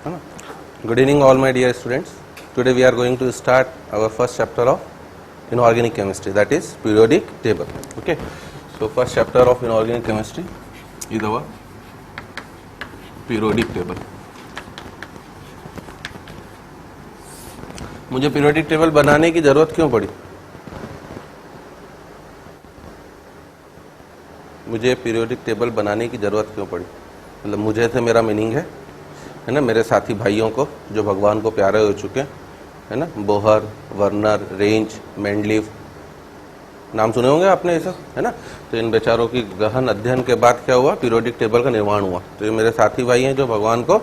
है ना। Good evening all my dear students, today we are going to start our first chapter of inorganic chemistry, that is periodic table. Okay, so first chapter of inorganic chemistry is our periodic table. मुझे periodic table बनाने की जरूरत क्यों पड़ी? मुझे periodic table बनाने की जरूरत क्यों पड़ी? मतलब मुझे से मेरा मीनिंग है ना, मेरे साथी भाइयों को जो भगवान को प्यारे हो चुके हैं, है ना, बोहर, वर्नर, रेंज, मेंडलीव, नाम सुने होंगे आपने ये सब, है ना. तो इन बेचारों की गहन अध्ययन के बाद क्या हुआ, पीरियोडिक टेबल का निर्माण हुआ. तो ये मेरे साथी भाई हैं जो भगवान को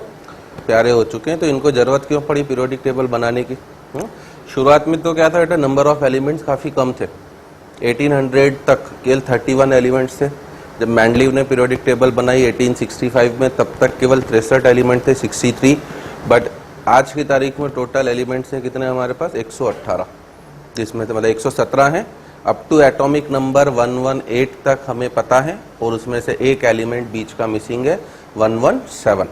प्यारे हो चुके हैं, तो इनको जरूरत क्यों पड़ी पीरियोडिक टेबल बनाने की? शुरुआत में तो क्या था बेटा, नंबर ऑफ एलिमेंट्स काफी कम थे. 1800 तक केवल 31 एलिमेंट्स थे. जब मेंडलीव ने पीरियोडिक टेबल बनाई 1865 में, तब तक केवल 63 एलिमेंट थे, 63. बट आज की तारीख में टोटल एलिमेंट्स हैं कितने हमारे पास? 118, जिसमें तो मतलब 117 हैं. अप टू एटॉमिक नंबर 118 तक हमें पता है, और उसमें से एक एलिमेंट बीच का मिसिंग है, 117.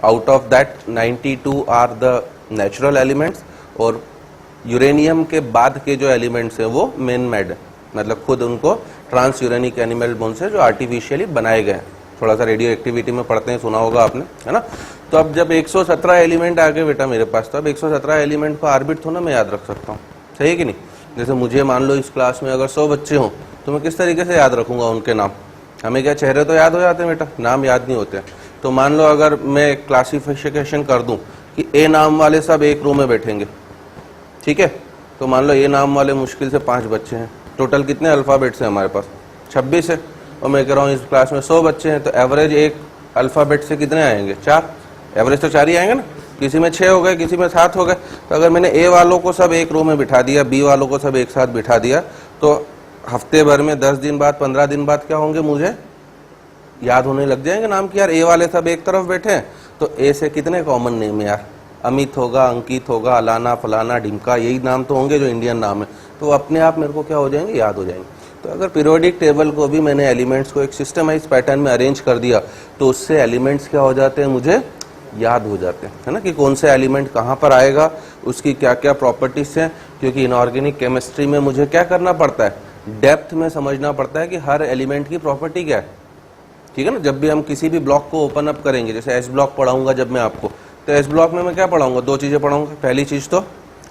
Out of that 92 are the natural elements, और यूरेनियम के बाद के जो एलिमेंट्स हैं वो मेन मेड है, मतलब खुद उनको ट्रांस यूरेनिक एनिमल बोन से जो आर्टिफिशियली बनाए गए हैं. थोड़ा सा रेडियो एक्टिविटी में पढ़ते हैं, सुना होगा आपने, है ना. तो अब जब 117 एलिमेंट आ गए बेटा मेरे पास, तो अब 117 एलिमेंट को ऑर्बिट थोड़ा मैं याद रख सकता हूँ, सही है कि नहीं. जैसे मुझे मान लो इस क्लास में अगर 100 बच्चे हों, तो मैं किस तरीके से याद रखूंगा उनके नाम? हमें क्या चेहरे तो याद हो जाते हैं बेटा, नाम याद नहीं होते. तो मान लो अगर मैं क्लासिफिकेशन कर दूं कि ए नाम वाले सब एक रो में बैठेंगे, ठीक है. तो मान लो ए नाम वाले मुश्किल से 5 बच्चे हैं. टोटल कितने अल्फाबेट्स हैं हमारे पास? 26 है. और मैं कह रहा हूँ इस क्लास में 100 बच्चे हैं, तो एवरेज एक अल्फाबेट से कितने आएंगे? 4. एवरेज तो 4 ही आएंगे ना. किसी में 6 हो गए, किसी में 7 हो गए. तो अगर मैंने ए वालों को सब एक रो में बिठा दिया, बी वालों को सब एक साथ बिठा दिया, तो हफ्ते भर में 10 दिन बाद, 15 दिन बाद क्या होंगे, मुझे याद होने लग जाएंगे नाम कि यार ए वाले सब एक तरफ बैठे हैं. तो ए से कितने कॉमन नेम है यार? अमित होगा, अंकित होगा, अलाना, फलाना, ढिमका, यही नाम तो होंगे जो इंडियन नाम है. तो अपने आप मेरे को क्या हो जाएंगे, याद हो जाएंगे. तो अगर पीरियोडिक टेबल को भी मैंने एलिमेंट्स को एक सिस्टमाइज पैटर्न में अरेंज कर दिया, तो उससे एलिमेंट्स क्या हो जाते हैं, मुझे याद हो जाते हैं, है ना, कि कौन से एलिमेंट कहाँ पर आएगा, उसकी क्या क्या प्रॉपर्टीज हैं. क्योंकि इनऑर्गेनिक केमिस्ट्री में मुझे क्या करना पड़ता है, डेप्थ में समझना पड़ता है कि हर एलिमेंट की प्रॉपर्टी क्या है, ठीक है ना. जब भी हम किसी भी ब्लॉक को ओपन अप करेंगे, जैसे एस ब्लॉक पढ़ाऊंगा जब मैं आपको, तो एस ब्लॉक में मैं क्या पढ़ाऊंगा? 2 चीजें पढ़ाऊंगा. पहली चीज तो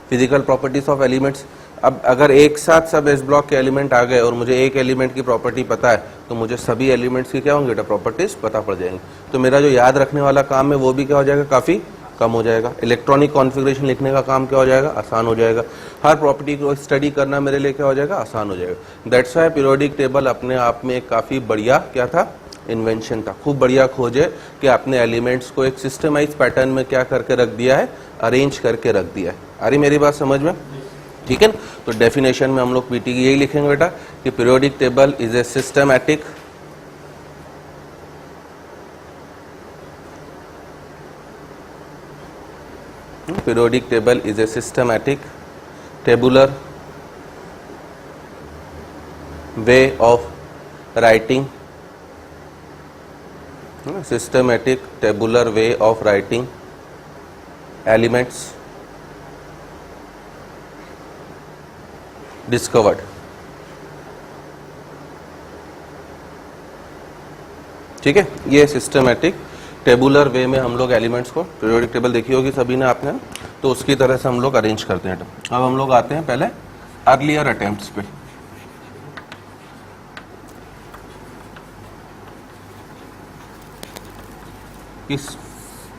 फिजिकल प्रॉपर्टीज ऑफ एलिमेंट्स. अब अगर एक साथ सब एस ब्लॉक के एलिमेंट आ गए और मुझे एक एलिमेंट की प्रॉपर्टी पता है, तो मुझे सभी एलिमेंट्स की क्या होंगे बेटा, प्रॉपर्टीज पता पड़ जाएंगी. तो मेरा जो याद रखने वाला काम है वो भी क्या हो जाएगा, काफी कम हो जाएगा. इलेक्ट्रॉनिक कॉन्फ़िगरेशन लिखने का काम क्या हो जाएगा, आसान हो जाएगा. हर प्रॉपर्टी को स्टडी करना मेरे लिए क्या हो जाएगा, आसान हो जाएगा. दैट्स व्हाई पीरियोडिक टेबल अपने आप में एक काफी बढ़िया क्या था, इन्वेंशन था. खूब बढ़िया खोज है कि आपने एलिमेंट्स को एक सिस्टमाइज पैटर्न में क्या करके रख दिया है, अरेंज करके रख दिया है. आ रही मेरी बात समझ में, ठीक है ना. तो डेफिनेशन में हम लोग पीटी की यही लिखेंगे बेटा कि periodic table is a systematic periodic table is a systematic tabular way of writing, systematic tabular way of writing elements discovered. ठीक है, ये सिस्टमैटिक टेबुलर वे में हम लोग एलिमेंट्स को, पीरियोडिक टेबल देखी होगी सभी ने आपने, तो उसकी तरह से हम लोग अरेंज करते हैं. अब हम लोग आते हैं पहले अर्लियर अटेम्प्ट्स पे.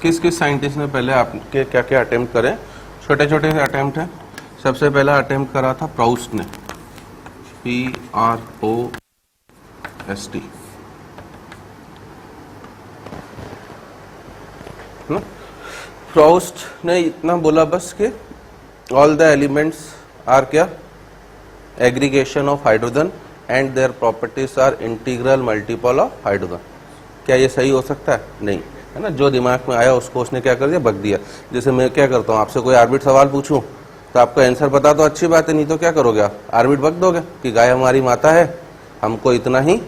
किस साइंटिस्ट ने पहले आपके क्या क्या अटेम्प्ट करें? छोटे छोटे से अटेम्प्ट हैं. सबसे पहला अटेम्प्ट करा था प्राउस्ट ने, PROST. प्राउस्ट ने इतना बोला बस कि ऑल द एलिमेंट्स आर क्या, aggregation of hydrogen and their properties are integral multiple of hydrogen. क्या ये सही हो सकता है? नहीं, है ना. जो दिमाग में आया उसको उसने क्या कर दिया, बक दिया. जैसे मैं क्या करता हूँ, आपसे कोई ऑर्बिट सवाल पूछूं तो आपको आंसर पता तो अच्छी बात है, नहीं तो क्या करोगे आप, ऑर्बिट बक दोगे कि गाय हमारी माता है, हमको इतना ही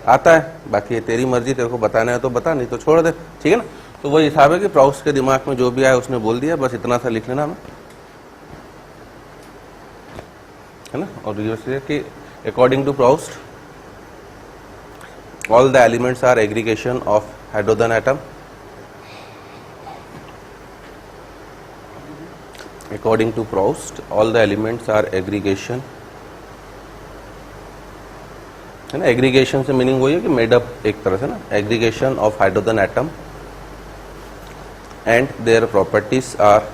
आता है, बाकी तेरी मर्जी, तेरे को बताना है तो बता, नहीं तो छोड़ दे, ठीक है ना. तो वही हिसाब है कि प्राउस्ट के दिमाग में जो भी आया उसने बोल दिया, बस इतना सा लिख लेना हमें, है ना। और ये कि according to Proust all the elements are aggregation of hydrogen atom. According to Proust, all the elements are aggregation, है ना। एग्रीगेशन से मीनिंग वही है कि मेड अप एक तरह से ना, aggregation of hydrogen atom and their properties are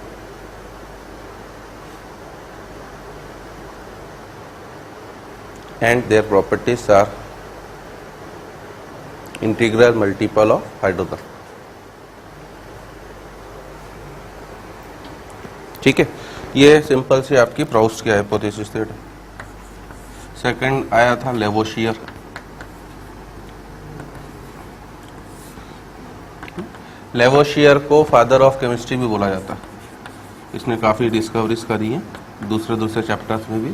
integral multiple of hydrogen. ठीक है, ये सिंपल सी आपकी प्राउस्ट की हाइपोथेसिस थी। सेकंड आया था लेवोशियर। लेवोशियर को फादर ऑफ केमिस्ट्री भी बोला जाता है, इसने काफी डिस्कवरीज करी हैं दूसरे चैप्टर्स में भी,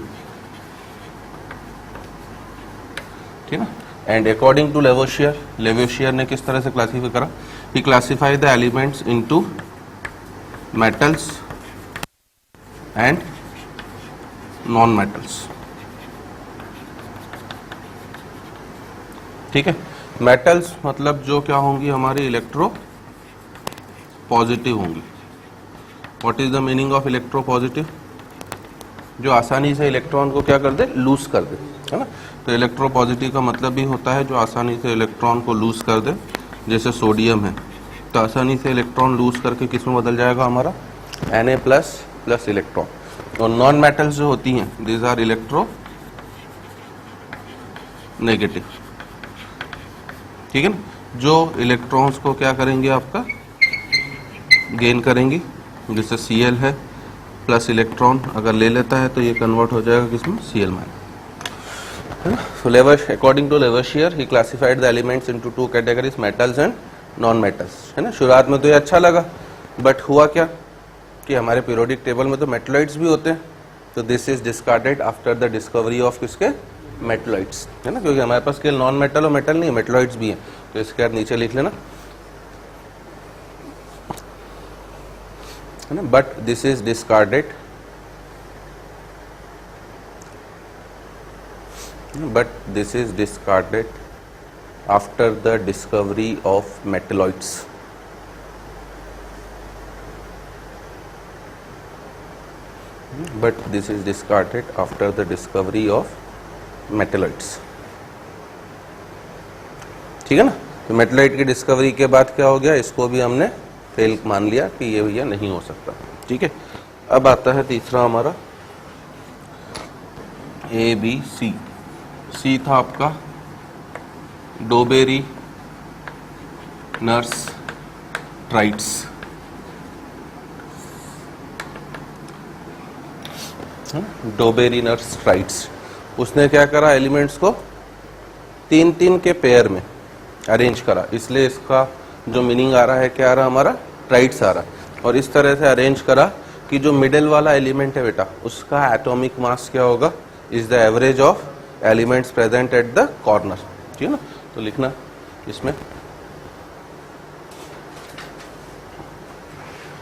ठीक है। एंड अकॉर्डिंग टू लेवोशियर ने किस तरह से क्लासीफाई करा, he classify the elements into metals and non metals. ठीक है, मेटल्स मतलब जो क्या होंगी, हमारी इलेक्ट्रो पॉजिटिव होंगी। What is the meaning of electro positive, जो आसानी से इलेक्ट्रॉन को क्या कर दे, लूज कर दे, है ना। तो इलेक्ट्रो पॉजिटिव का मतलब भी होता है जो आसानी से इलेक्ट्रॉन को लूज कर दे, जैसे सोडियम है, तो आसानी से इलेक्ट्रॉन लूज करके किस में बदल जाएगा हमारा, Na प्लस इलेक्ट्रॉन। और नॉन मेटल्स जो होती हैं, दीज आर इलेक्ट्रो नेगेटिव, ठीक है ना, जो इलेक्ट्रॉन्स को क्या करेंगे, आपका गेन करेंगे, जैसे Cl है प्लस इलेक्ट्रॉन अगर ले लेता है तो ये कन्वर्ट हो जाएगा किसमें, Cl minus. So according to Lavoisier, he classified the elements into two categories, metals and non metals, है ना। शुरुआत में तो ये अच्छा लगा, बट हुआ क्या कि हमारे पीरियोडिक टेबल में तो मेटलॉइड्स भी होते हैं, तो this is discarded after the discovery of किसके, मेटलॉइड्स, है ना, क्योंकि हमारे पास केवल नॉन मेटल और मेटल नहीं है, मेटलॉइड्स भी हैं। तो इसके बाद नीचे लिख लेना, है ना, but this is discarded, but this is discarded after the discovery of metalloids. But this is discarded after the discovery of metalloids. ठीक है ना। तो मेटलॉइड की डिस्कवरी के बाद क्या हो गया, इसको भी हमने फेल मान लिया कि ये भैया नहीं हो सकता। ठीक है, अब आता है तीसरा हमारा ABC। सी था आपका डोबेरी नर्स ट्राइट्स, डोबेरी नर्स ट्राइट्स। उसने क्या करा, एलिमेंट्स को 3-3 के पेयर में अरेंज करा, इसलिए इसका जो मीनिंग आ रहा है क्या आ रहा, हमारा ट्राइट्स आ रहा। और इस तरह से अरेंज करा कि जो मिडिल वाला एलिमेंट है बेटा, उसका एटॉमिक मास क्या होगा, is the average of elements present at the corner, ठीक है ना। तो लिखना इसमें,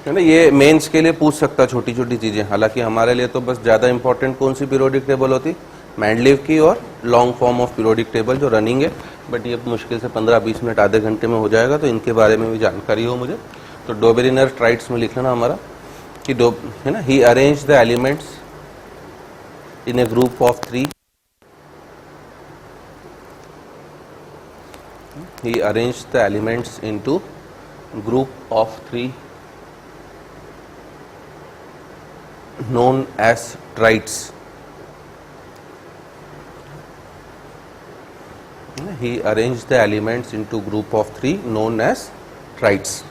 है ना, ये मेंस के लिए पूछ सकता छोटी छोटी चीजें, हालांकि हमारे लिए तो बस ज्यादा इंपॉर्टेंट कौन सी पीरियोडिक टेबल होती, मैंडलीव की और long form of periodic table जो रनिंग है, बट ये मुश्किल से 15-20 मिनट आधे घंटे में हो जाएगा, तो इनके बारे में भी जानकारी हो मुझे। तो डोबेरिनर ट्राइट्स में लिख लेना हमारा कि है ना, he arrange the elements in a group of 3, he arranged the elements into group of 3 known as trites. He arranged the elements into group of 3 known as trites,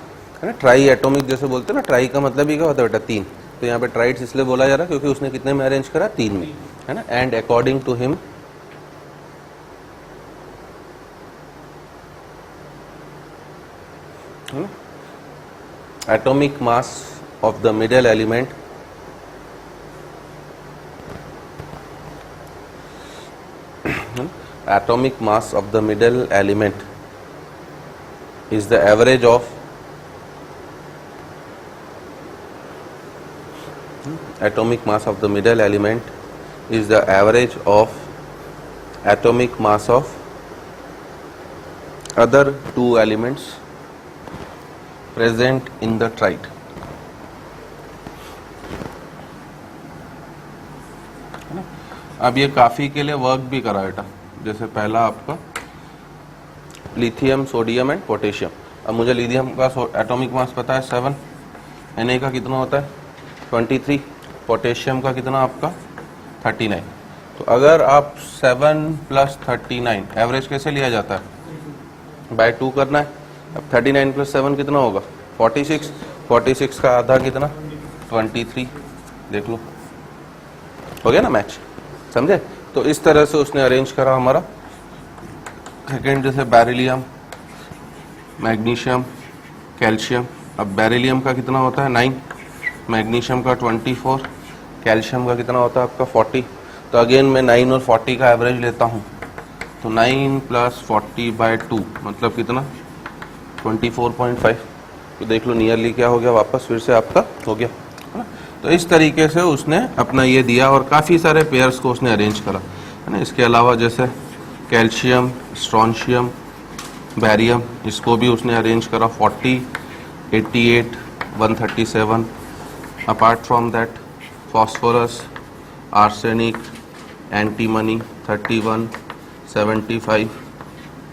है ना। ट्राई एटॉमिक जैसे बोलते हैं ना, ट्राई का मतलब ही क्या होता है बेटा, 3। तो यहाँ पे ट्राइट्स इसलिए बोला जा रहा है क्योंकि उसने कितने में अरेंज करा, 3 में, है ना। And according to him atomic mass of the middle element is the average of atomic mass of the middle element is the average of atomic mass of other two elements present in the trite. अब ये काफी के लिए work भी करा बेटा, जैसे पहला आपका लिथियम, सोडियम एंड पोटेशियम। अब मुझे लिथियम का एटॉमिक मास पता है 7, Na का कितना होता है 23, पोटेशियम का कितना आपका 39। तो अगर आप 7 + 39 एवरेज कैसे लिया जाता है, बाय 2 करना है। अब 39 + 7 कितना होगा 46, 46 का आधा कितना 23, देख लो हो गया ना मैच, समझे। तो इस तरह से उसने अरेंज करा हमारा। सेकेंड जैसे बेरिलियम, मैग्नीशियम, कैल्शियम। अब बेरिलियम का कितना होता है 9, मैग्नीशियम का 24, कैल्शियम का कितना होता है आपका 40। तो अगेन मैं 9 और 40 का एवरेज लेता हूँ, तो 9 + 40/2 मतलब कितना 24.5। तो देख लो नियरली क्या हो गया, वापस फिर से आपका हो गया, है ना। तो इस तरीके से उसने अपना ये दिया और काफ़ी सारे पेयर्स को उसने अरेंज करा, है ना। इसके अलावा जैसे कैल्शियम, स्ट्रॉन्शियम, बैरियम, इसको भी उसने अरेंज करा 40, 88, 137। Apart from that phosphorus, arsenic, antimony 31, 75,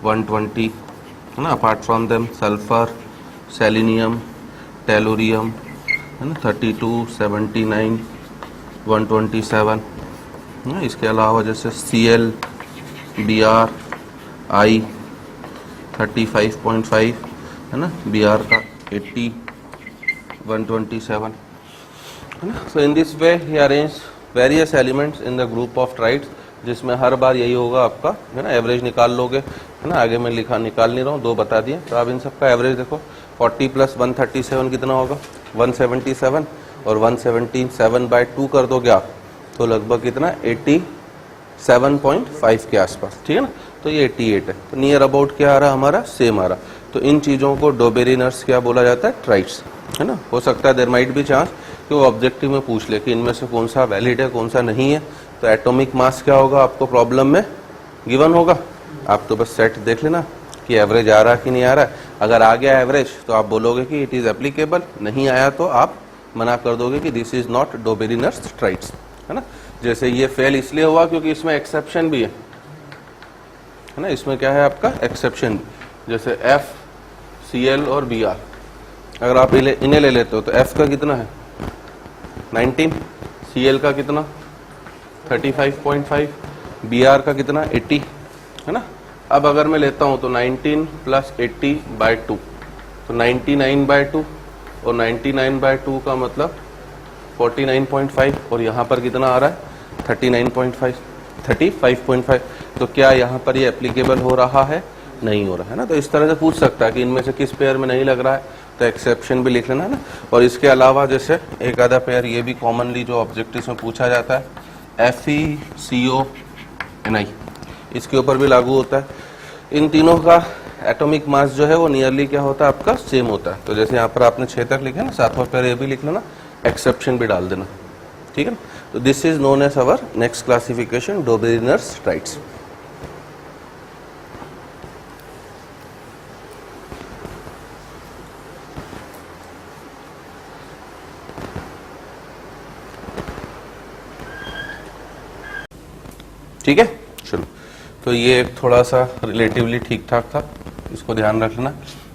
120, है ना। Apart from them sulphur, selenium, tellurium, है ना 32, 79, 127, है ना। इसके अलावा जैसे Cl, Br, I 35.5, है ना। Br का 80, 127, है ना। So in this way he arrange various elements in the group of triads, जिसमें हर बार यही होगा आपका, है ना। एवरेज निकाल लोगे, है ना। आगे मैं निकाल नहीं रहा हूँ, 2 बता दिए। तो आप इन सबका एवरेज देखो, 40 + 137 कितना होगा 177, और 177/2 कर दोगे आप तो लगभग कितना 87.5 के आसपास, ठीक है ना। तो ये 88 है, तो नियर अबाउट क्या आ रहा हमारा, सेम आ रहा। तो इन चीज़ों को डोबेरिनर्स क्या बोला जाता है, ट्राइड्स, है ना। हो सकता है देयर माइट बी चांस कि वो ऑब्जेक्टिव में पूछ ले कि इनमें से कौन सा वैलिड है कौन सा नहीं है। तो एटॉमिक मास क्या होगा आपको प्रॉब्लम में गिवन होगा, आप तो बस सेट देख लेना कि एवरेज आ रहा कि नहीं आ रहा है। अगर आ गया एवरेज तो आप बोलोगे कि इट इज एप्लीकेबल, नहीं आया तो आप मना कर दोगे कि दिस इज नॉट डोबेरिनर्स ट्राइड्स, है ना। जैसे ये फेल इसलिए हुआ क्योंकि इसमें एक्सेप्शन भी है ना। इसमें क्या है आपका एक्सेप्शन, जैसे F, Cl और Br। अगर आप इन्हें ले लेते हो तो F का कितना है 19, Cl का कितना 35.5, Br का कितना 80, है ना। अब अगर मैं लेता हूं तो 19 + 80/2, तो 99/2, और 99/2 का मतलब 49.5, और यहाँ पर कितना आ रहा है 35.5। तो क्या यहाँ पर ये एप्लीकेबल हो रहा है, नहीं हो रहा है ना। तो इस तरह से पूछ सकता है कि इनमें से किस पेयर में नहीं लग रहा है, तो एक्सेप्शन भी लिख लेना है ना। और इसके अलावा जैसे एक आधा पेयर ये भी कॉमनली जो ऑब्जेक्टिव्स में पूछा जाता है, FeCO(Ni), इसके ऊपर भी लागू होता है। इन तीनों का एटॉमिक मास जो है वो नियरली क्या होता है आपका सेम होता है। तो जैसे यहाँ पर आपने 6 तक लिखे ना, 7वां पेयर ये भी लिख लेना, एक्सेप्शन भी डाल देना, ठीक है ना। तो this is known as our next classification, Dobereiner's triads. ठीक है, चलो। तो ये थोड़ा सा रिलेटिवली ठीक ठाक था, इसको ध्यान रख लेना,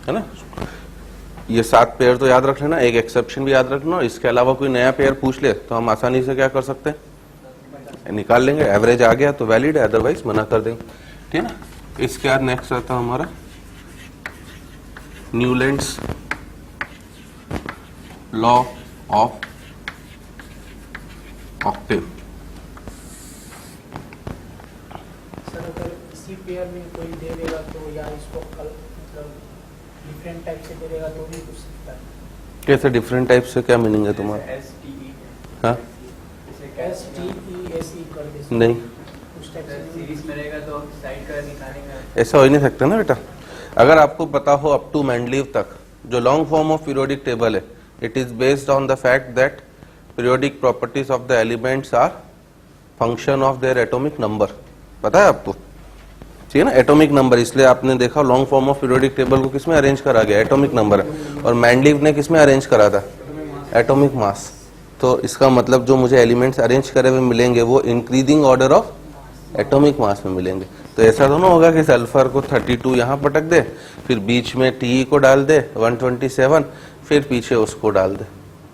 है ना। ये 7 पेयर तो याद रख लेना, एक एक्सेप्शन भी याद रखना। इसके अलावा कोई नया पेयर पूछ ले तो हम आसानी से क्या कर सकते हैं, निकाल लेंगे। एवरेज आ गया तो वैलिड है, अदरवाइज मना कर देंगे, ठीक है ना। इसके बाद नेक्स्ट आता है हमारा Newlands law of Octave. Pair में कोई दे देगा तो, या इसको मतलब डिफरेंट टाइप से दे देगा तो भी पूछ सकता है। कैसे डिफरेंट टाइप से, क्या मीनिंग है तुम्हारा? हाँ STESE कर दे नहीं, उस टाइप से सीरीज में रहेगा तो साइड का निकालेंगे, ऐसा हो ही नहीं सकता ना बेटा। अगर आपको पता हो अप टू मेंडलीव तक जो long form of periodic table है, it is based on the fact that periodic properties of the elements are function of their atomic number. पता है आपको? ठीक है ना, एटॉमिक नंबर। इसलिए आपने देखा long form of periodic table को किसमें अरेंज करा गया? एटॉमिक नंबर है। और मैंडलीव ने किसमें अरेंज करा था? Atomic mass. तो इसका मतलब जो मुझे एलिमेंट्स अरेंज करे हुए मिलेंगे वो इंक्रीजिंग ऑर्डर ऑफ एटॉमिक मास में मिलेंगे। तो ऐसा तो ना होगा कि सल्फर को 32 यहाँ पटक दे, फिर बीच में टी को डाल दे 127, फिर पीछे उसको डाल दे।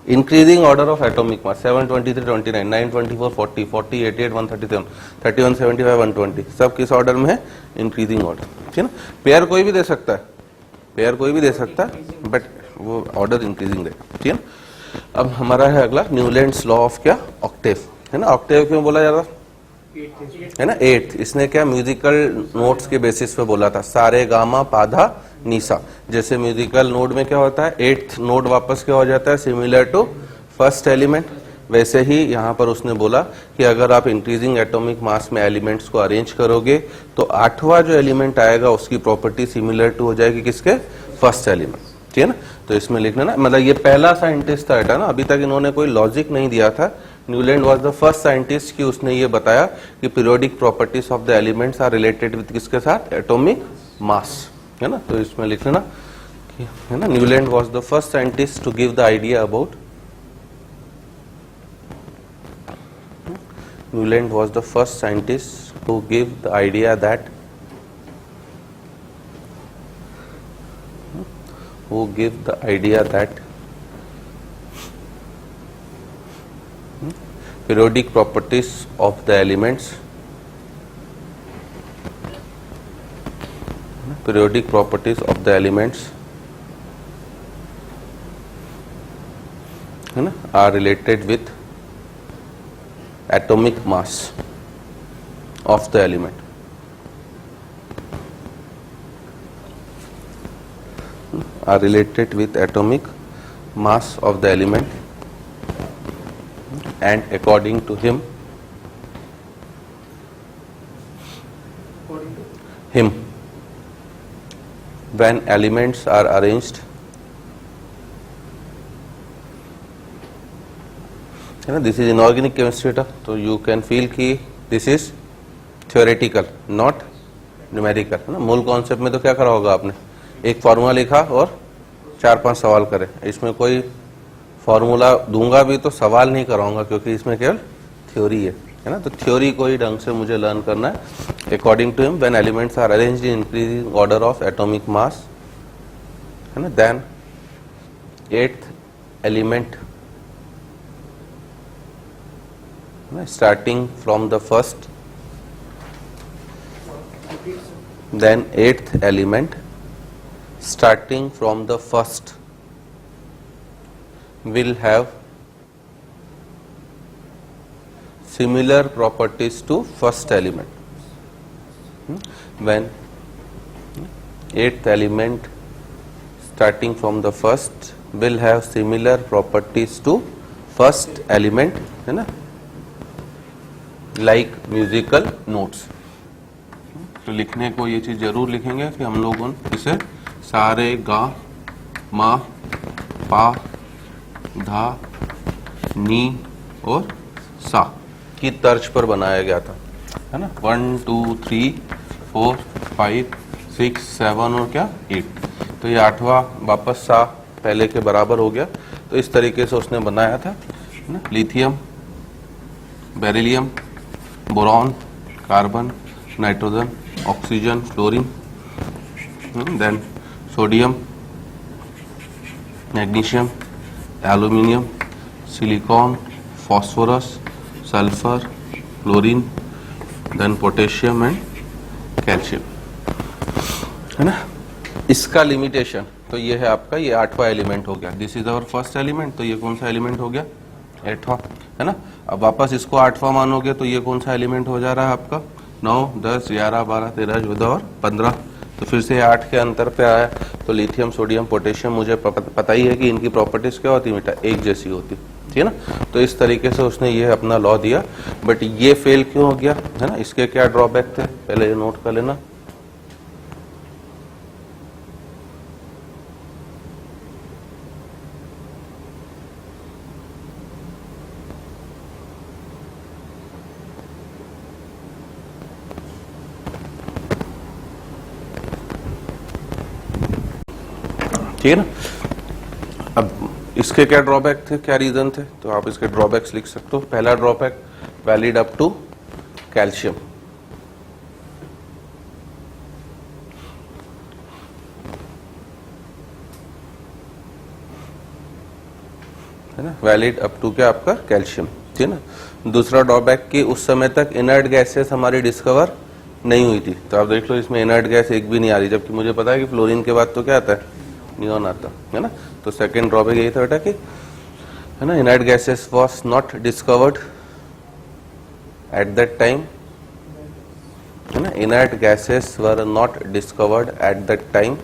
Increasing order of atomic mass 7, 23, 29, 9, 24, 40, 40, 88, 137, 31, 75, 120, सब किस ऑर्डर में है? Increasing order. ठीक है ना। पेयर कोई भी दे सकता है, पेयर कोई भी दे सकता है, बट वो ऑर्डर इंक्रीजिंग रहेगा। ठीक है ना। अब हमारा है अगला न्यूलैंड्स लॉ ऑफ क्या? ऑक्टेव। है ना। ऑक्टेव क्यों बोला जा रहा है ना? 8th। इसने क्या म्यूजिकल नोट्स के बेसिस पे बोला था, सारे गामा पाधा नीसा। जैसे म्यूजिकल नोट में क्या होता है, 8th नोट वापस क्या हो जाता है? Similar to first element. वैसे ही यहाँ पर उसने बोला कि अगर आप इंक्रीजिंग एटॉमिक मास में एलिमेंट्स को अरेंज करोगे तो 8वां जो एलिमेंट आएगा उसकी प्रॉपर्टी सिमिलर टू हो जाएगी किसके? First element. ठीक है ना। तो इसमें लिखना ना, मतलब ये पहला साइंटिस्ट था ना, अभी तक इन्होंने कोई लॉजिक नहीं दिया था। Newland was the first scientist कि उसने ये बताया कि periodic properties of the elements are related with किसके साथ? Atomic mass. है ना। तो इसमें लिखना है ना, Newland was the first scientist to give the idea about, Newland was the first scientist who gave the idea that periodic properties of the elements है ना are related with atomic mass of the element। are related with atomic mass of the element, and according to him when elements are arranged, है ना, this is inorganic chemistry था, तो you can feel कि this is theoretical not numerical. है ना। मूल concept में तो क्या करा होगा आपने? एक फार्मूला लिखा और 4-5 सवाल करे। इसमें कोई फार्मूला दूंगा भी तो सवाल नहीं कराऊंगा, क्योंकि इसमें केवल थ्योरी है ना। तो थ्योरी को ही ढंग से मुझे लर्न करना है। According to him when elements are arranged in increasing order of atomic mass, है ना, then 8th element starting from the first, then 8th element starting from the first will have similar properties to first element। when 8th element starting from the first will have similar properties to first element, है ना, like musical notes. तो लिखने को ये चीज जरूर लिखेंगे कि हम लोगों ने इसे सारे गा मा पा धा नी और सा की तर्ज पर बनाया गया था, है ना। 1 2 3 4 5 6 7 और क्या 8। तो ये 8वां वापस सा पहले के बराबर हो गया। तो इस तरीके से उसने बनाया था, है ना। Lithium, beryllium, boron, carbon, nitrogen, oxygen, fluorine, then sodium, magnesium, aluminium, silicon, phosphorus, sulphur, chlorine, then potassium and calcium, है ना। इसका लिमिटेशन तो ये है आपका, ये 8वां एलिमेंट हो गया। This is our first element. तो ये कौन सा एलिमेंट हो गया? 8वां, है ना। अब वापस इसको 8वां मानोगे तो ये कौन सा एलिमेंट हो जा रहा है आपका? 9 10 11 12 13 14 और 15। तो फिर से 8 के अंतर पे आया। तो लिथियम, सोडियम, पोटेशियम, मुझे पता ही है कि इनकी प्रॉपर्टीज क्या होती है बेटा? एक जैसी होती, ठीक है ना। तो इस तरीके से उसने ये अपना लॉ दिया। बट ये फेल क्यों हो गया, है ना? इसके क्या ड्रॉबैक थे, पहले ये नोट कर लेना। ठीक है ना। अब इसके क्या ड्रॉबैक थे, क्या रीजन थे, तो आप इसके ड्रॉबैक्स लिख सकते हो। पहला drawback, valid up to calcium, है ना, वैलिड अप टू क्या आपका कैल्शियम, ठीक है ना। दूसरा ड्रॉबैक कि उस समय तक इनर्ट गैसेस हमारी डिस्कवर नहीं हुई थी। तो आप देख लो इसमें इनर्ट गैस एक भी नहीं आ रही, जबकि मुझे पता है कि फ्लोरीन के बाद तो क्या आता है, नियॉन आता है ना। तो सेकंड ड्रॉबैक यही था बेटा कि, है ना, inert gases was not discovered at that time, है ना, inert gases were not discovered at that time,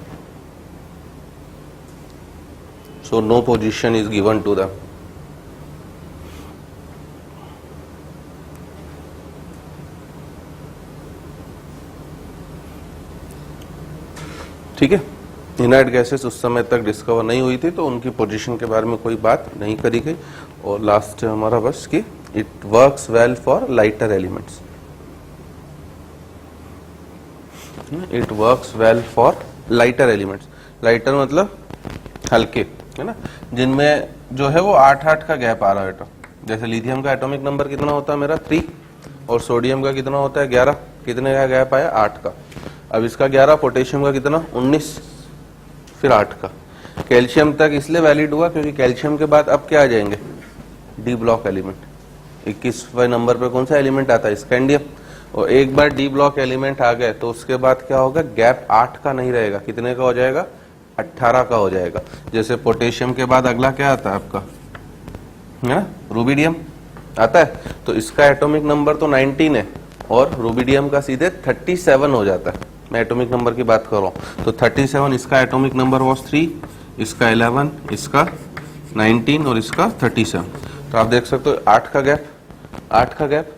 so no position is given to the, ठीक है। इनर्ट गैसेस उस समय तक डिस्कवर नहीं हुई थी, तो उनकी पोजीशन के बारे में कोई बात नहीं करी गई। और लास्ट हमारा बस कि it works well for lighter elements, it works well for lighter elements. Lighter मतलब हल्के, है ना, जिनमें जो है वो 8-8 का गैप आ रहा है बेटा। जैसे लिथियम का एटॉमिक नंबर कितना होता है मेरा 3, और सोडियम का कितना होता है 11, कितने का गैप आया 8 का। अब इसका 11, पोटेशियम का कितना 19, फिर 8 का। कैल्शियम तक इसलिए वैलिड हुआ क्योंकि कैल्शियम के बाद अब क्या आ जाएंगे, डी ब्लॉक एलिमेंट। 21वें नंबर पे कौन सा एलिमेंट आता है, स्कैंडियम। और एक बार डी ब्लॉक एलिमेंट आ गए तो उसके बाद क्या होगा, गैप 8 का नहीं रहेगा, कितने का हो जाएगा 18 का हो जाएगा। जैसे पोटेशियम के बाद अगला क्या आता है आपका, है ना, रुबिडियम आता है। तो इसका एटॉमिक नंबर तो 19 है और रुबिडियम का सीधे 37 हो जाता है। मैं एटॉमिक नंबर की बात कर रहा हूं, तो 37, इसका एटॉमिक नंबर वाज 3, इसका 11, इसका 19 और इसका 37। तो आप देख सकते हो 8 का गैप, 8 का गैप,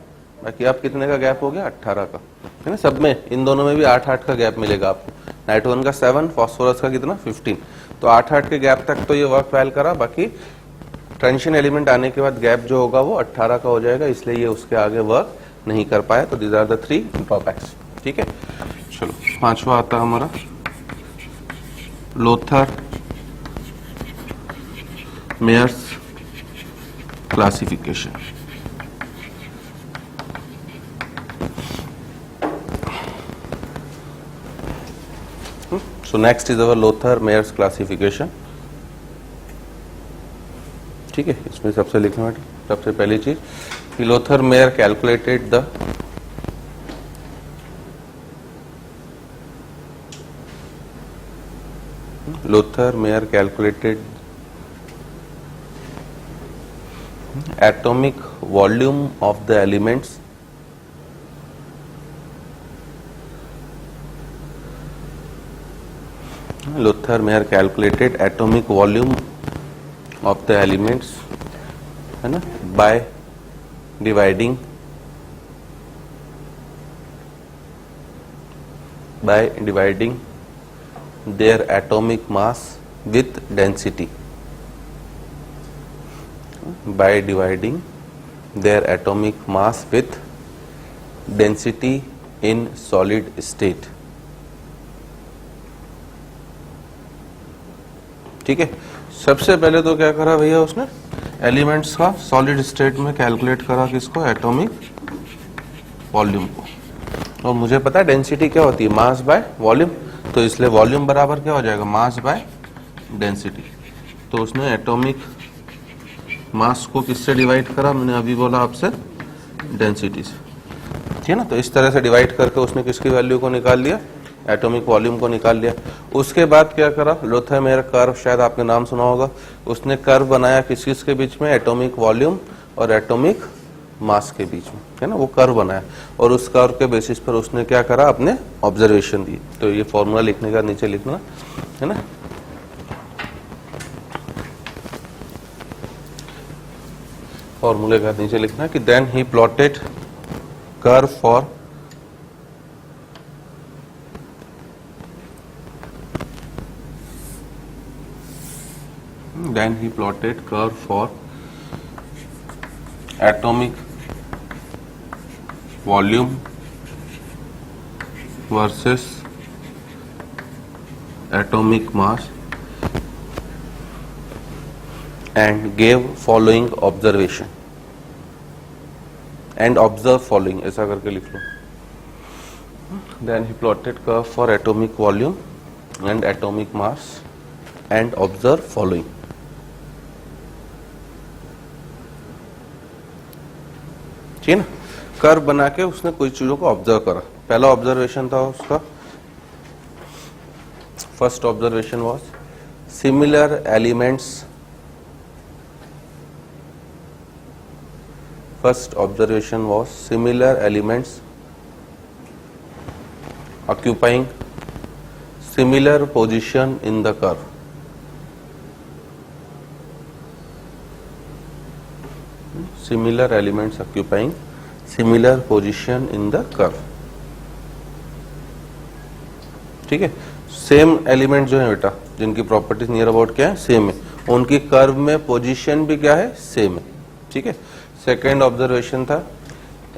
बाकी आप कितने का गैप हो गया 18 का, है ना। सब में इन दोनों में भी 8-8 का गैप मिलेगा आपको। नाइट्रोजन का 7, फास्फोरस का कितना 15। तो 8-8 के गैप तक तो ये वर्क वेल करा, बाकी ट्रांजिशन एलिमेंट आने के बाद गैप जो होगा वो 18 का हो जाएगा, इसलिए ये उसके आगे वर्क नहीं कर पाया। तो दीज आर द 3 ड्रॉबैक्स, ठीक है। चलो पांचवा आता है हमारा Lothar Meyer's classification. So next is our Lothar-Meyers classification, ठीक है। इसमें सबसे लिखना है, सबसे पहली चीज कि Lothar-Meyer calculated the atomic volume of the elements Lothar-Meyer calculated atomic volume of the elements, है ना, by dividing their atomic mass with density, by dividing their atomic mass with density in solid state, ठीक है। सबसे पहले तो क्या करा भैया उसने, एलिमेंट्स का सॉलिड स्टेट में कैलकुलेट करा, किसको, एटॉमिक वॉल्यूम को। और मुझे पता है डेंसिटी क्या होती है, मास बाय वॉल्यूम, तो इसलिए वॉल्यूम बराबर क्या हो जाएगा, मास बाय डेंसिटी। तो उसने एटॉमिक मास को किससे डिवाइड करा, मैंने अभी बोला आपसे, डेंसिटी से, ठीक है ना। तो इस तरह से डिवाइड करके उसने किसकी वैल्यू को निकाल लिया, एटॉमिक वॉल्यूम को निकाल लिया। उसके बाद क्या करा, लोथर-मेयर कर्व, शायद आपने नाम सुना होगा। उसने कर्व बनाया किस किस के बीच में, एटॉमिक वॉल्यूम और एटॉमिक मास के बीच में, है ना, वो कर्व बनाया। और उस कर्व के बेसिस पर उसने क्या करा, अपने ऑब्जर्वेशन दी। तो ये फॉर्मूला लिखने का नीचे लिखना, है ना, फॉर्मूले का नीचे लिखना कि देन ही plotted curve for atomic volume versus atomic mass and gave following observation and observe following, ऐसा करके लिख लो. Then he plotted curve for atomic volume and atomic mass and observe following. ठीक है ना. कर्व बना के उसने कुछ चीजों को ऑब्जर्व करा. पहला ऑब्जर्वेशन था उसका, first observation was similar elements. First observation was similar elements occupying similar position in the curve. Similar elements occupying similar position in the curve. ठीक है. सेम एलिमेंट जो है बेटा, जिनकी प्रॉपर्टीज नियर अबाउट क्या है, सेम है, उनकी कर्व में पोजीशन भी क्या है, सेम है. ठीक है. सेकेंड ऑब्जर्वेशन था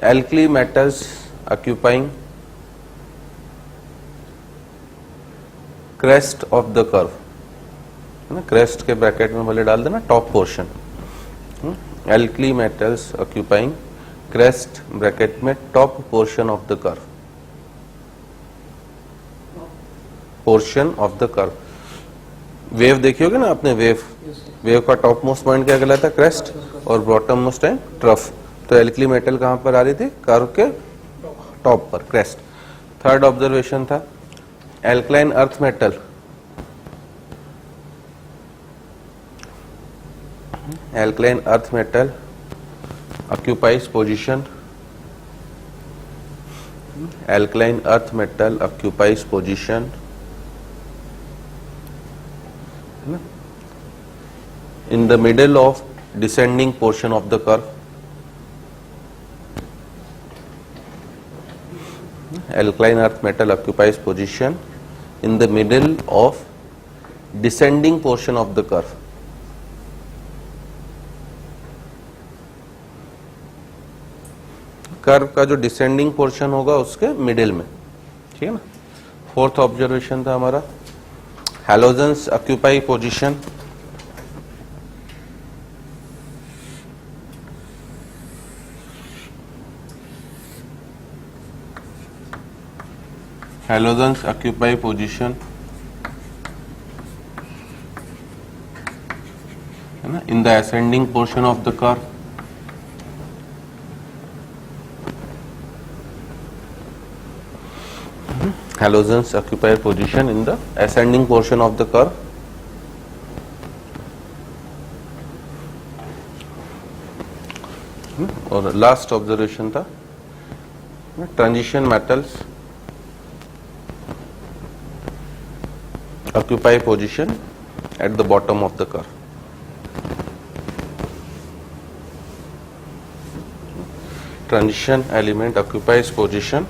alkali metals occupying crest of the curve, है ना. क्रेस्ट के ब्रैकेट में भले डाल देना top portion. Alkali metals occupying crest bracket में top portion of the curve. Portion of the curve. Wave देखी होगी ना आपने, वेव का टॉप मोस्ट पॉइंट क्या कहलाता है, क्रेस्ट, और बॉटम मोस्ट है ट्रफ. तो एल्कली मेटल कहां पर आ रही थी, कर्व के टॉप पर, क्रेस्ट. थर्ड ऑब्जर्वेशन था alkaline earth metal occupies position. Alkaline earth metal occupies position in the middle of descending portion of the curve. Alkaline earth metal occupies position in the middle of descending portion of the curve. Curve का जो descending portion होगा उसके middle में. ठीक है ना. Fourth observation था हमारा halogens occupy position. Halogens occupy position, है ना, in the ascending portion of the curve. Halogens occupy position in the ascending portion of the curve. और लास्ट ऑब्जर्वेशन था transition metals occupy position at the bottom of the curve. Transition element occupies position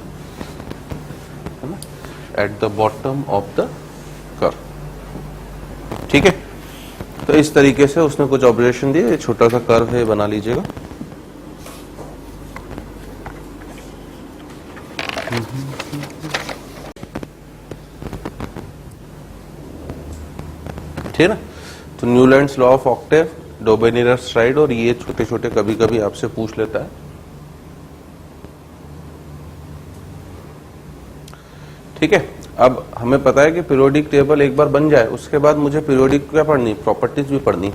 at the bottom of the curve. ठीक है. तो इस तरीके से उसने कुछ ऑब्जर्वेशन दिए. छोटा सा कर्व है, बना लीजिएगा. ठीक है ना. तो न्यूलैंड्स लॉ ऑफ ऑक्टेव, डोबेनियर-स्ट्राइड, और ये छोटे छोटे कभी कभी आपसे पूछ लेता है. ठीक है. अब हमें पता है कि पीरियोडिक टेबल एक बार बन जाए, उसके बाद मुझे पीरियोडिक क्या पढ़नी, प्रॉपर्टीज भी पढ़नी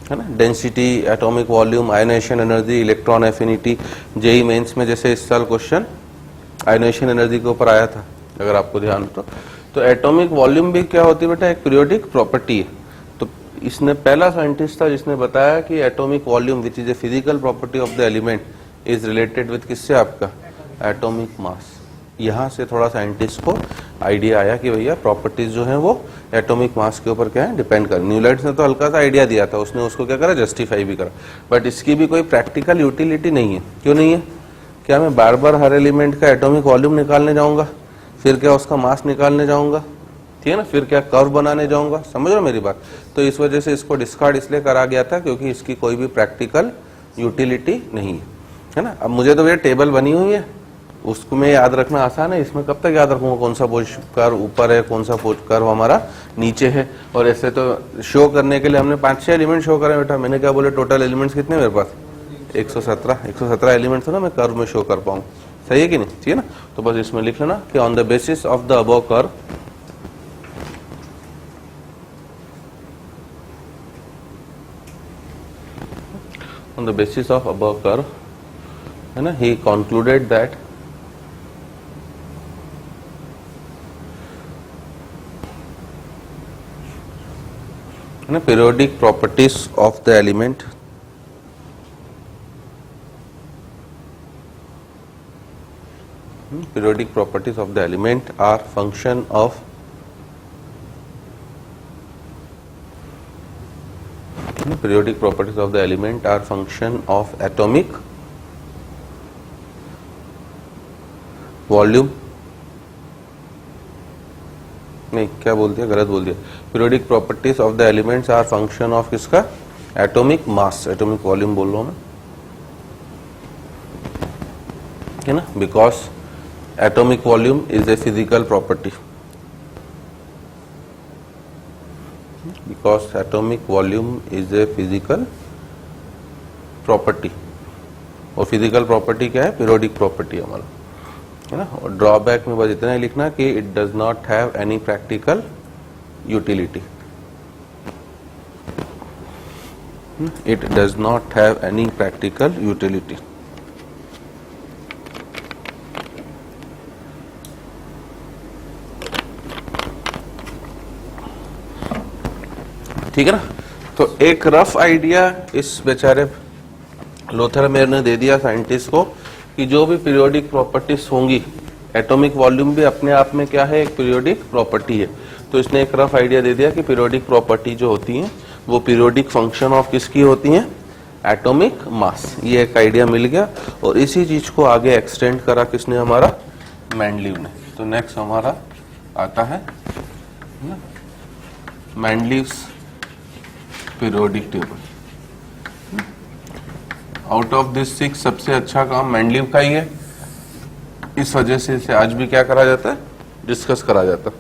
है ना. Density, atomic volume, ionisation energy, electron affinity. JEE Mains में जैसे इस साल क्वेश्चन आयनाइजेशन एनर्जी के ऊपर आया था, अगर आपको ध्यान हो तो एटॉमिक वॉल्यूम भी क्या होती है बेटा, एक पीरियोडिक प्रॉपर्टी है. तो इसने पहला साइंटिस्ट था जिसने बताया कि atomic volume which is a physical property of the element is related with किससे, आपका एटॉमिक मास. यहाँ से थोड़ा साइंटिस्ट को आइडिया आया कि भैया प्रॉपर्टीज जो हैं वो एटॉमिक मास के ऊपर क्या है, डिपेंड कर. न्यूलैंड्स ने तो हल्का सा आइडिया दिया था, उसने उसको क्या करा, जस्टिफाई भी करा. बट इसकी भी कोई प्रैक्टिकल यूटिलिटी नहीं है. क्यों नहीं है? क्या मैं बार बार हर एलिमेंट का एटॉमिक वॉल्यूम निकालने जाऊंगा, फिर क्या उसका मास निकालने जाऊंगा, ठीक है ना, फिर क्या कर्व बनाने जाऊंगा. समझ रहे हो मेरी बात. तो इस वजह से इसको डिस्कार्ड इसलिए करा गया था क्योंकि इसकी कोई भी प्रैक्टिकल यूटिलिटी नहीं है, है ना. अब मुझे तो भैया टेबल बनी हुई है, उसको में याद रखना आसान है, इसमें कब तक याद रखूंगा कौन सा पोज कर्व ऊपर है, कौन सा पोज कर्व हमारा नीचे है। और ऐसे तो शो करने के लिए हमने 5-6 एलिमेंट शो करे बेटा, मैंने क्या बोले टोटल एलिमेंट्स कितने मेरे पास 117 एलिमेंट्स है ना, मैं कर्व में शो कर पाऊँ, सही है कि नहीं, ठीक है ना। तो बस इसमें लिख लेना कि on the basis of the above curve, on the basis of above curve, है ना, he concluded that है ना periodic properties of the element periodic properties of the element are function of periodic properties of the element are function of atomic volume, नहीं क्या बोल दिया, गलत बोल दिया, periodic properties of the elements are function of किसका, atomic mass, atomic volume बोल रहा हूँ मैं, है ना, because atomic volume is a physical property, because atomic volume is a physical property, और physical property क्या है, periodic property हमारा, है ना। और ड्रॉबैक में बस इतना ही लिखना कि it does not have any practical utility, it does not have any practical utility। ठीक है ना। तो एक रफ आइडिया इस बेचारे लोथरमेयर ने दे दिया साइंटिस्ट को कि जो भी पीरियोडिक प्रॉपर्टीज होंगी, एटॉमिक वॉल्यूम भी अपने आप में क्या है, एक पीरियोडिक प्रॉपर्टी है। तो इसने एक रफ आइडिया दे दिया कि पीरियोडिक प्रॉपर्टी जो होती है वो पीरियोडिक फंक्शन ऑफ किसकी होती है, एटॉमिक मास। ये एक आइडिया मिल गया और इसी चीज को आगे एक्सटेंड करा किसने, हमारा मेंडलीव ने। तो नेक्स्ट हमारा आता है Mendeleev's periodic table. Out of this 6 सबसे अच्छा काम मेंडलीव का ही है, इस वजह से इसे आज भी क्या करा जाता है, डिस्कस करा जाता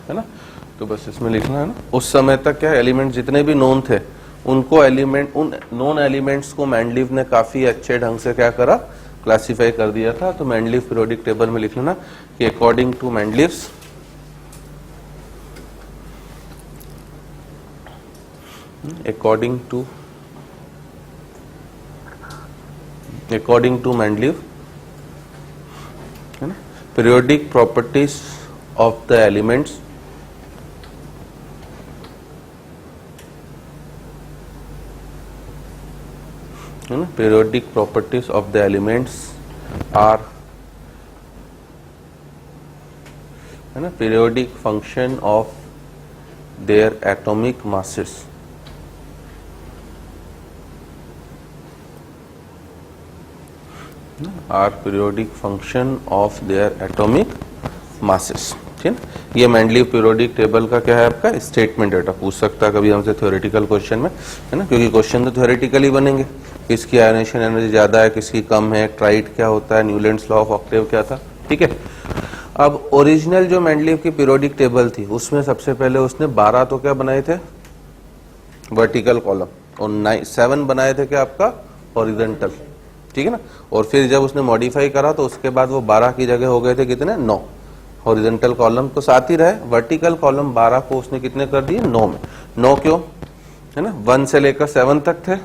है ना। तो बस इसमें लिखना है ना, उस समय तक क्या एलिमेंट जितने भी नोन थे उनको उन नॉन एलिमेंट्स को मेंडलीव ने काफी अच्छे ढंग से क्या करा, क्लासिफाई कर दिया था। तो मेंडलीव पीरियोडिक टेबल में लिख लेना कि according to Mendeleev's according to Mendeleev, है ना, periodic properties of the elements है ना, periodic properties of the elements are है ना periodic function of their atomic masses, are periodic function of their atomic masses. ठीक है, ये मेंडलीव पीरियोडिक टेबल का क्या है, आपका स्टेटमेंट डेटा पूछ सकता है कभी हमसे थ्योरेटिकल क्वेश्चन में, है ना, क्योंकि क्वेश्चन तो थ्योरेटिकली बनेंगे। किसकी आयोनेशन एनर्जी ज्यादा है, किसकी कम है, ट्राइट क्या होता है, न्यूलैंड्स लॉ ऑफ ऑक्टेव क्या था। ठीक है, अब ओरिजिनल जो मेंडलीव की पीरियोडिक टेबल थी उसमें सबसे पहले उसने 12 तो क्या बनाए थे, वर्टिकल कॉलम, और 7 बनाए थे क्या आपका हॉरिजॉन्टल। ठीक है ना, और फिर जब उसने मॉडिफाई करा तो उसके बाद वो 12 की जगह हो गए थे कितने, 9। हॉरिजॉन्टल कॉलम तो साथ ही रहे, वर्टिकल कॉलम 12 को उसने कितने कर दिए, 9 में। 9 क्यों, है ना, 1 से लेकर 7 तक थे।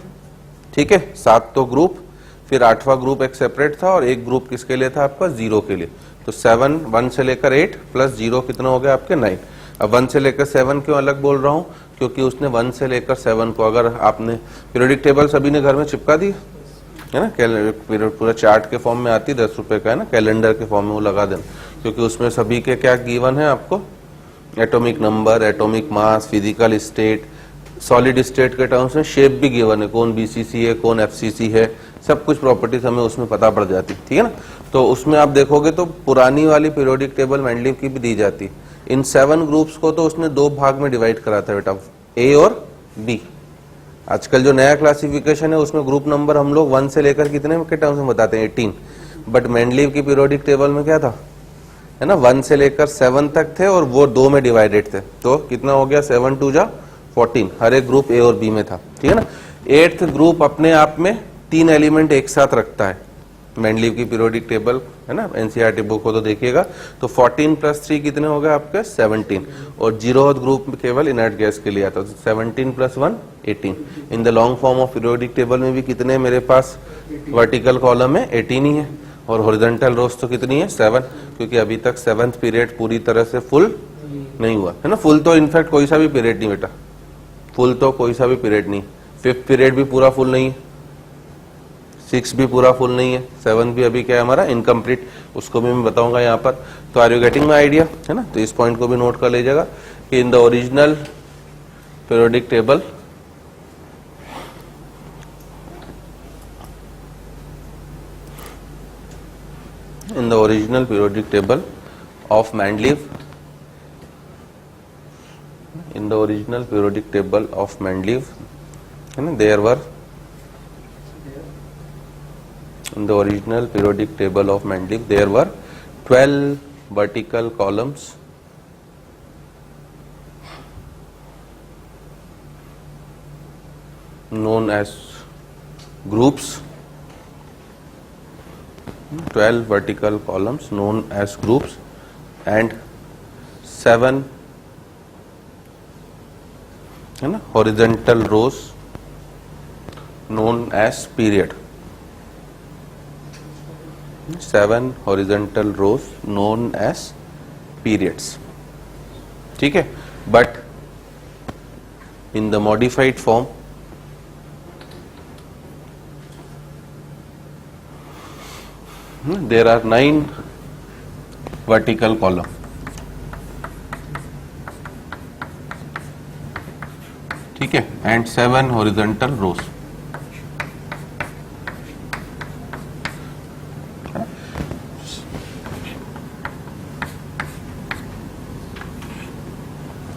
ठीक है, 7 तो ग्रुप, फिर 8वां ग्रुप एक सेपरेट था और एक ग्रुप किसके लिए था, आपका 0 के लिए। तो 7, 1 से लेकर 8 प्लस 0 कितना हो गया आपके 9। अब 1 से लेकर 7 क्यों अलग बोल रहा हूं, क्योंकि उसने 1 से लेकर 7 को, अगर आपने पीरियोडिक टेबल सभी ने घर में चिपका दी है ना, पूरा चार्ट के फॉर्म में आती, 10 रुपए का है ना, कैलेंडर के फॉर्म में वो लगा देना, क्योंकि उसमें सभी के क्या गिवन है आपको, atomic number, atomic mass, physical state, solid state के टर्म्स में शेप भी गिवन है, कौन बीसीसी है, कौन एफसीसी है, सब कुछ प्रॉपर्टीज हमें उसमें पता पड़ जाती। ठीक है ना, तो उसमें आप देखोगे तो पुरानी वाली पीरियोडिक टेबल मेंडलीव की भी दी जाती। इन 7 ग्रुप्स को तो उसने 2 भाग में डिवाइड करा था बेटा, ए और बी। आजकल जो नया क्लासिफिकेशन है उसमें ग्रुप नंबर हम लोग 1 से लेकर कितने के टर्म्स में बताते हैं, 18। बट मेंडलीव की पीरियोडिक टेबल में क्या था, है ना, 1 से लेकर 7 तक थे और वो 2 में डिवाइडेड थे, तो कितना हो गया 7 2 जा 14, हर एक ग्रुप ए और बी में था, ठीक है ना। 8th ग्रुप अपने आप में 3 एलिमेंट एक साथ रखता है, मेंडलीव की पीरियोडिक टेबल, है ना, एनसीईआरटी बुक को तो देखिएगा, तो 14 + 3 कितने हो गए आपके 17, और 0th ग्रुप में केवल इनर्ट गैस के लिए आता, तो 17 + 1 18। In the long form of periodic table में भी कितने मेरे पास वर्टिकल कॉलम में 18 ही है, और हॉरिजॉन्टल रोज तो कितनी है 7, क्योंकि अभी तक 7th पीरियड पूरी तरह से फुल नहीं हुआ, है ना। फुल तो इनफैक्ट कोई सा भी पीरियड नहीं बेटा, फुल तो कोई सा भी पीरियड नहीं, 5th पीरियड भी पूरा फुल नहीं है, 6 भी पूरा फुल नहीं है, 7 भी अभी क्या है हमारा इनकम्प्लीट, उसको भी मैं बताऊंगा यहाँ पर। तो are you getting my idea, है ना। तो इस पॉइंट को भी नोट कर लीजिएगा कि in the original periodic table of Mendeleev, in the original periodic table of Mendeleev, there were, in the original periodic table of Mendeleev there were 12 vertical columns known as groups, 12 vertical columns known as groups, and 7 horizontal rows known as period, 7 horizontal rows known as periods, ठीक है। but in the modified form there are 9 vertical column, ठीक है, and 7 horizontal rows,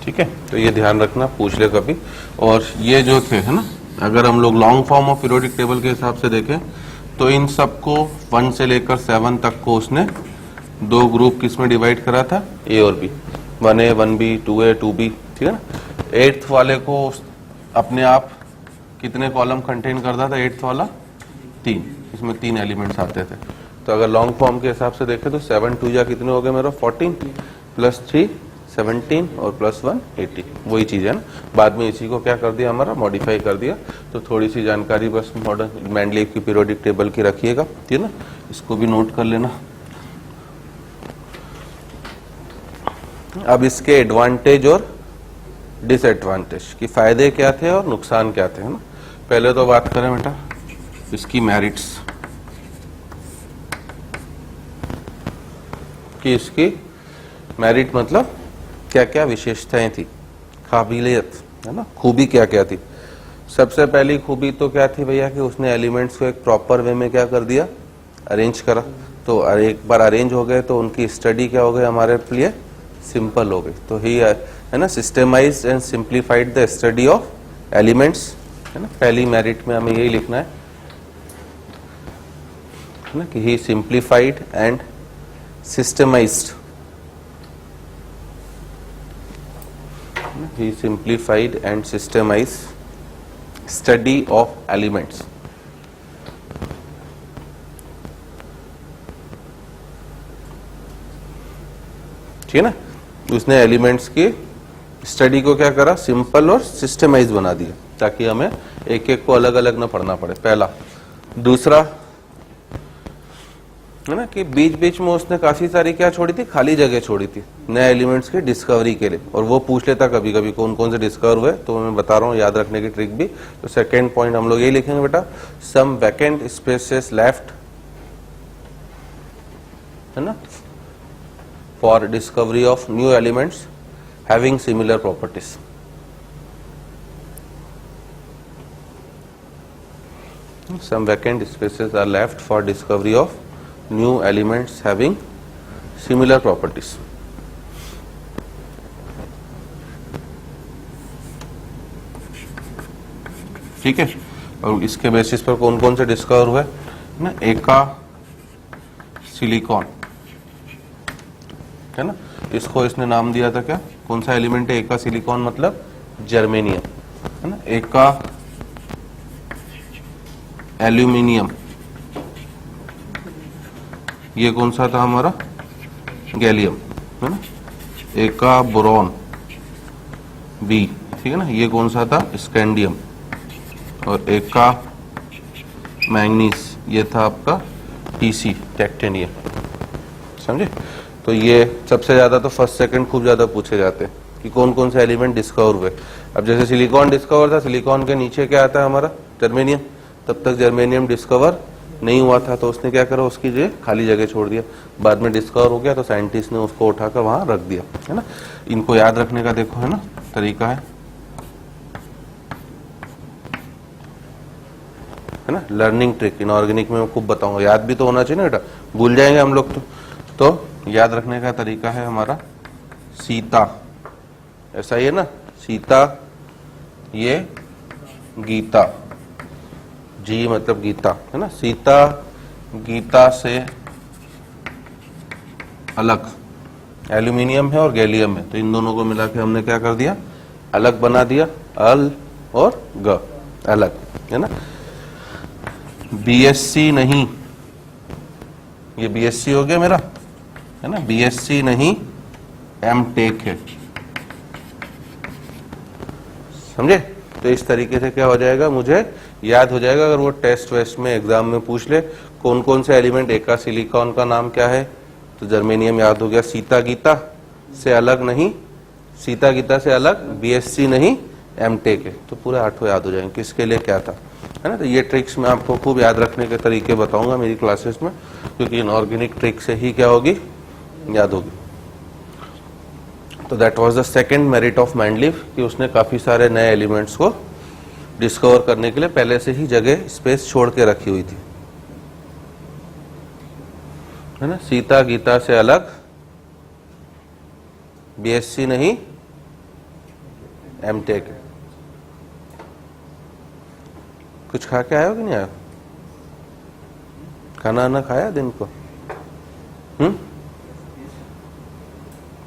ठीक है। तो ये ध्यान रखना, पूछ ले कभी। और ये जो थे, है ना, अगर हम लोग long form of periodic table के हिसाब से देखें तो इन सबको 1 से लेकर 7 तक को उसने 2 ग्रुप किसमें डिवाइड करा था, ए और B, 1A 1B 2A 2B, ठीक है ना। 8th वाले को अपने आप कितने कॉलम कंटेन करता था 8th वाला, 3, इसमें 3 एलिमेंट्स आते थे। तो अगर लॉन्ग फॉर्म के हिसाब से देखें तो 7 2 जा कितने हो गए मेरा 14, +3 17 और +1 18, वही चीज है ना। बाद में इसी को क्या कर दिया हमारा, मॉडिफाई कर दिया। तो थोड़ी सी जानकारी बस मॉडर्न मेंडलीव की पीरियोडिक टेबल की रखिएगा, ठीक है ना, इसको भी नोट कर लेना। अब इसके एडवांटेज और डिसएडवांटेज की, फायदे क्या थे और नुकसान क्या थे, है ना। पहले तो बात करें बेटा इसकी मेरिट्स कि इसकी मेरिट मतलब क्या क्या विशेषताएं थी, काबिलियत, है ना, खूबी क्या क्या थी। सबसे पहली खूबी तो क्या थी भैया कि उसने एलिमेंट्स को एक प्रॉपर वे में क्या कर दिया, अरेंज करा। तो एक बार अरेंज हो गए तो उनकी स्टडी क्या हो गई हमारे लिए, सिंपल हो गई। तो ही है ना, systemised and simplified the study of elements, है ना। पहली मेरिट में हमें यही लिखना है ना कि he simplified and systematised, he simplified and systemized study of elements, ठीक है ना। उसने एलिमेंट्स की स्टडी को क्या करा, सिंपल और सिस्टमाइज बना दिया, ताकि हमें एक एक को अलग अलग ना पढ़ना पड़े, पहला। दूसरा है ना कि बीच बीच में उसने काफी सारी क्या छोड़ी थी, खाली जगह छोड़ी थी नए एलिमेंट्स की डिस्कवरी के लिए, और वो पूछ लेता कभी कभी कौन कौन से डिस्कवर हुए, तो मैं बता रहा हूँ याद रखने की ट्रिक भी। तो सेकेंड पॉइंट हम लोग यही लिखेंगे बेटा, सम वैकेंट स्पेसेस लेफ्ट, है ना, for discovery of new elements having similar properties. Some vacant spaces are left for discovery of new elements having similar properties. ठीक है। और इसके बेसिस पर कौन कौन से डिस्कवर हुए ना, एका सिलिकॉन, है ना। इसको इसने नाम दिया था क्या, कौन सा एलिमेंट है, एका सिलिकॉन मतलब जर्मेनियम, है ना। एका एल्यूमिनियम, ये कौन सा था हमारा, गैलियम, है ना। एका बोरॉन बी, ठीक है ना, ये कौन सा था, स्कैंडियम। और एका मैंगनीज, ये था आपका टीसी, टाइटेनियम, समझे। तो ये सबसे ज्यादा तो फर्स्ट सेकंड खूब ज्यादा पूछे जाते हैं कि कौन कौन से एलिमेंट डिस्कवर हुए। अब जैसे सिलिकॉन डिस्कवर था, सिलिकॉन के नीचे क्या आता है हमारा, जर्मेनियम। तब तक जर्मेनियम डिस्कवर नहीं हुआ था, तो उसने क्या करा, उसकी जगह खाली जगह छोड़ दिया। बाद में डिस्कवर हो गया तो साइंटिस्ट ने उसको उठाकर वहां रख दिया, है ना। इनको याद रखने का देखो, है ना, तरीका है ना, लर्निंग ट्रिक। इनऑर्गेनिक में मैं खूब बताऊंगा, याद भी तो होना चाहिए ना बेटा, भूल जाएंगे हम लोग तो याद रखने का तरीका है हमारा सीता, ऐसा ही है ना, सीता, ये गीता, जी मतलब गीता, है ना। सीता गीता से अलग, एल्यूमिनियम है और गैलियम है, तो इन दोनों को मिला के हमने क्या कर दिया, अलग बना दिया, अल और ग, अलग, है ना। बीएससी नहीं, ये बीएससी हो गया मेरा, है ना, बीएससी नहीं एमटेक है, समझे। तो इस तरीके से क्या हो जाएगा, मुझे याद हो जाएगा। अगर वो टेस्ट वेस्ट में एग्जाम में पूछ ले कौन कौन से एलिमेंट, एका सिलिकॉन का नाम क्या है, तो जर्मेनियम याद हो गया, सीता गीता से अलग नहीं, सीता गीता से अलग बीएससी नहीं एमटेक है, तो पूरे 8 याद हो जाएंगे किसके लिए क्या था, है ना। तो ये ट्रिक्स मैं आपको खूब याद रखने के तरीके बताऊंगा मेरी क्लासेस में, क्योंकि इनऑर्गेनिक ट्रिक से ही क्या होगी, याद होगी। तो that was the second merit of Mendeleev कि उसने काफी सारे नए एलिमेंट्स को डिस्कवर करने के लिए पहले से ही जगह स्पेस छोड़ के रखी हुई थी, है ना। सीता गीता से अलग, बीएससी नहीं एमटेक। कुछ खा के आया हो कि नहीं आया, खाना ना खाया दिन को,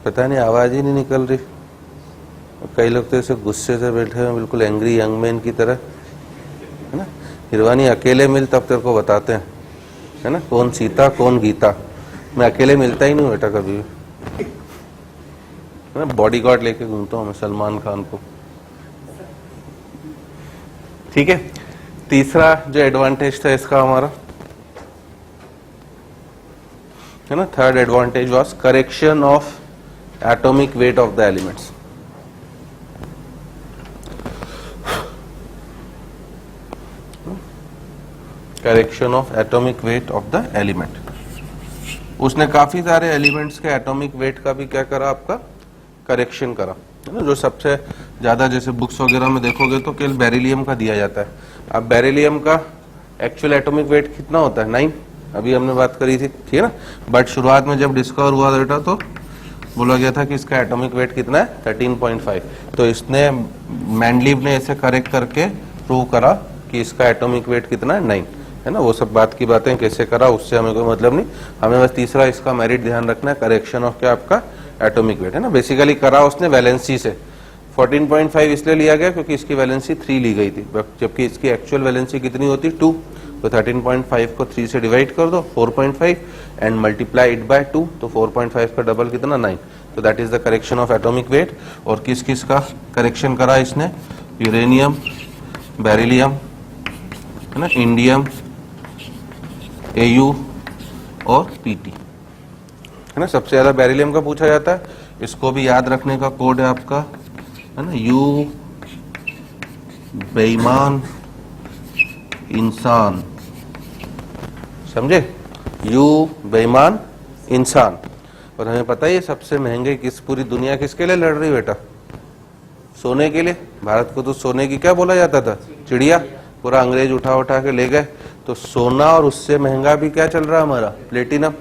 पता नहीं, आवाज ही नहीं निकल रही। कई लोग तो ऐसे गुस्से से बैठे हुए बिल्कुल एंग्री यंग मैन की तरह, है ना। हिरवानी अकेले मिल तब तेरे को बताते हैं, है ना, कौन सीता कौन गीता। मैं अकेले मिलता ही नहीं बेटा कभी भी, है ना, बॉडीगार्ड लेके घूमता हूँ मैं सलमान खान को, ठीक है। तीसरा जो एडवांटेज था इसका हमारा, है ना, third advantage was correction of atomic weight of the elements. Correction of atomic weight of the element, उसने काफी सारे एलिमेंट्स के एटॉमिक वेट का भी क्या करा, आपका करेक्शन करा, है ना। जो सबसे ज्यादा जैसे बुक्स वगैरह में देखोगे तो केवल बेरिलियम का दिया जाता है। अब बेरिलियम का एक्चुअल एटॉमिक वेट कितना होता है, 9, अभी हमने बात करी थी, ठीक है ना। बट शुरुआत में जब डिस्कवर हुआ बेटा तो बोला गया था कि इसका एटॉमिक वेट कितना है, 13.5। तो इसने मैंडलीव ने इसे करेक्ट करके प्रूव करा कि इसका एटॉमिक वेट कितना है, 9, है ना। वो सब बात की बातें कैसे करा उससे हमें कोई मतलब नहीं, हमें बस तीसरा इसका मेरिट ध्यान रखना है, करेक्शन ऑफ क्या आपका एटॉमिक वेट, है ना। बेसिकली करा उसने वैलेंसी से, 14.5 इसलिए लिया गया क्योंकि इसकी वैलेंसी 3 ली गई थी, जबकि इसकी एक्चुअल वैलेंसी कितनी होती, 2। तो 13.5 को 3 से डिवाइड कर दो, 4.5 एंड मल्टीप्लाई इट बाय 2, तो 4.5 का डबल कितना, 9। तो that is the correction of atomic weight. और किस किस का करेक्शन करा इसने, यूरेनियम, बेरिलियम, है ना, इंडियम, एयू और पीटी, है ना। सबसे ज्यादा बेरिलियम का पूछा जाता है, इसको भी याद रखने का कोड है आपका, है ना, यू बेईमान इंसान, समझे, यू बेईमान इंसान। और हमें पता है ये सबसे महंगे किस, पूरी दुनिया किसके लिए लड़ रही बेटा, सोने के लिए। भारत को तो सोने की क्या बोला जाता था, चिड़िया, पूरा अंग्रेज उठा के ले गए। तो सोना और उससे महंगा भी क्या चल रहा है हमारा, प्लेटिनम।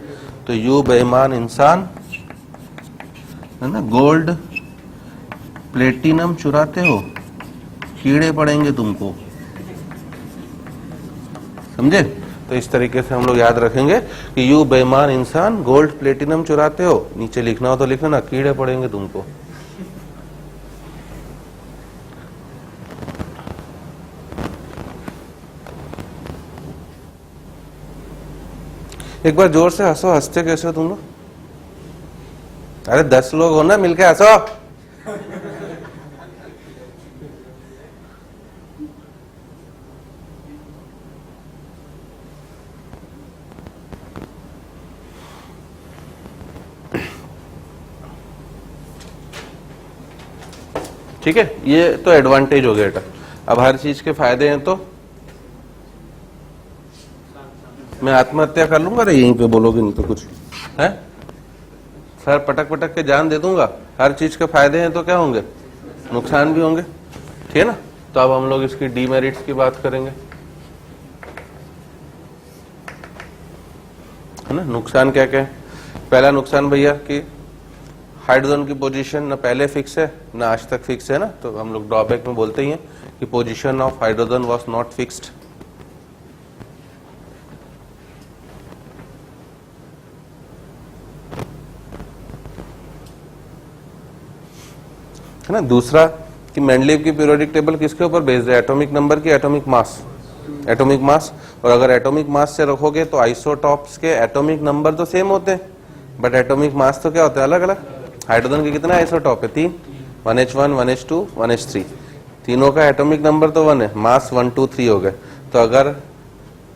तो यू बेईमान इंसान, है ना, गोल्ड प्लेटिनम चुराते हो, कीड़े पड़ेंगे तुमको, समझे। तो इस तरीके से हम लोग याद रखेंगे कि यू बेईमान इंसान गोल्ड प्लेटिनम चुराते हो, नीचे लिखना हो तो लिख लेना, कीड़े पड़ेंगे तुमको। एक बार जोर से हंसो, हंसते कैसे हो तुम लोग? अरे 10 लोग हो ना, मिलके हंसो। ठीक है, ये तो एडवांटेज हो गया बेटा। अब हर चीज के फायदे हैं, तो मैं आत्महत्या कर लूंगा? अरे यहीं पे बोलोगे नहीं तो कुछ है, सर पटक पटक के जान दे दूंगा। हर चीज के फायदे हैं तो क्या होंगे, नुकसान भी होंगे, ठीक है ना। तो अब हम लोग इसकी डीमेरिट्स की बात करेंगे, है ना। नुकसान क्या क्या है? पहला नुकसान भैया कि हाइड्रोजन की पोजीशन ना पहले फिक्स है ना आज तक फिक्स है ना, तो हम लोग ड्रॉबैक में बोलते ही हैं कि position of hydrogen was not fixed. है ना। दूसरा कि मेंडलीव की पीरियोडिक टेबल किसके ऊपर बेस्ड है, एटॉमिक नंबर की एटॉमिक मास, एटॉमिक मास। और अगर एटॉमिक मास से रखोगे तो आइसोटॉप्स के एटॉमिक नंबर तो सेम होते हैं, बट एटॉमिक मास तो क्या होता है, अलग अलग। हाइड्रोजन के कितना आइसोटॉप है, 3, 1h1 1h2 1h3, तीनों का एटॉमिक नंबर तो 1 है, मास 1 2 3 हो गए। तो अगर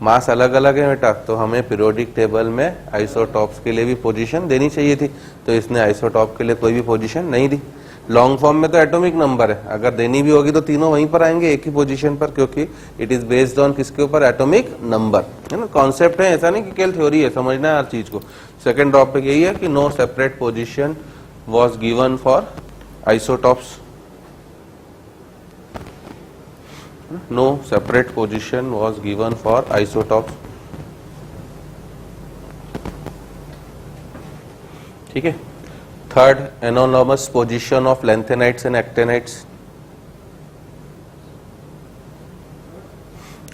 मास अलग अलग है बेटा, तो हमें पीरियोडिक टेबल में आइसोटॉप्स के लिए भी पोजीशन देनी चाहिए थी, तो इसने आइसोटॉप के लिए कोई भी पोजीशन नहीं दी। लॉन्ग फॉर्म में तो एटॉमिक नंबर है, अगर देनी भी होगी तो तीनों वहीं पर आएंगे एक ही पोजीशन पर, क्योंकि इट इज बेस्ड ऑन किसके ऊपर, एटॉमिक नंबर, है ना। कॉन्सेप्ट है, ऐसा नहीं कि केवल थ्योरी है, समझना है हर चीज को। सेकंड टॉपिक यही है कि no separate position was given for isotopes, no separate position was given for isotopes, ठीक है। थर्ड, एनोनॉमस पोजीशन ऑफ लैंथेनाइट्स एंड एक्टेनाइट्स,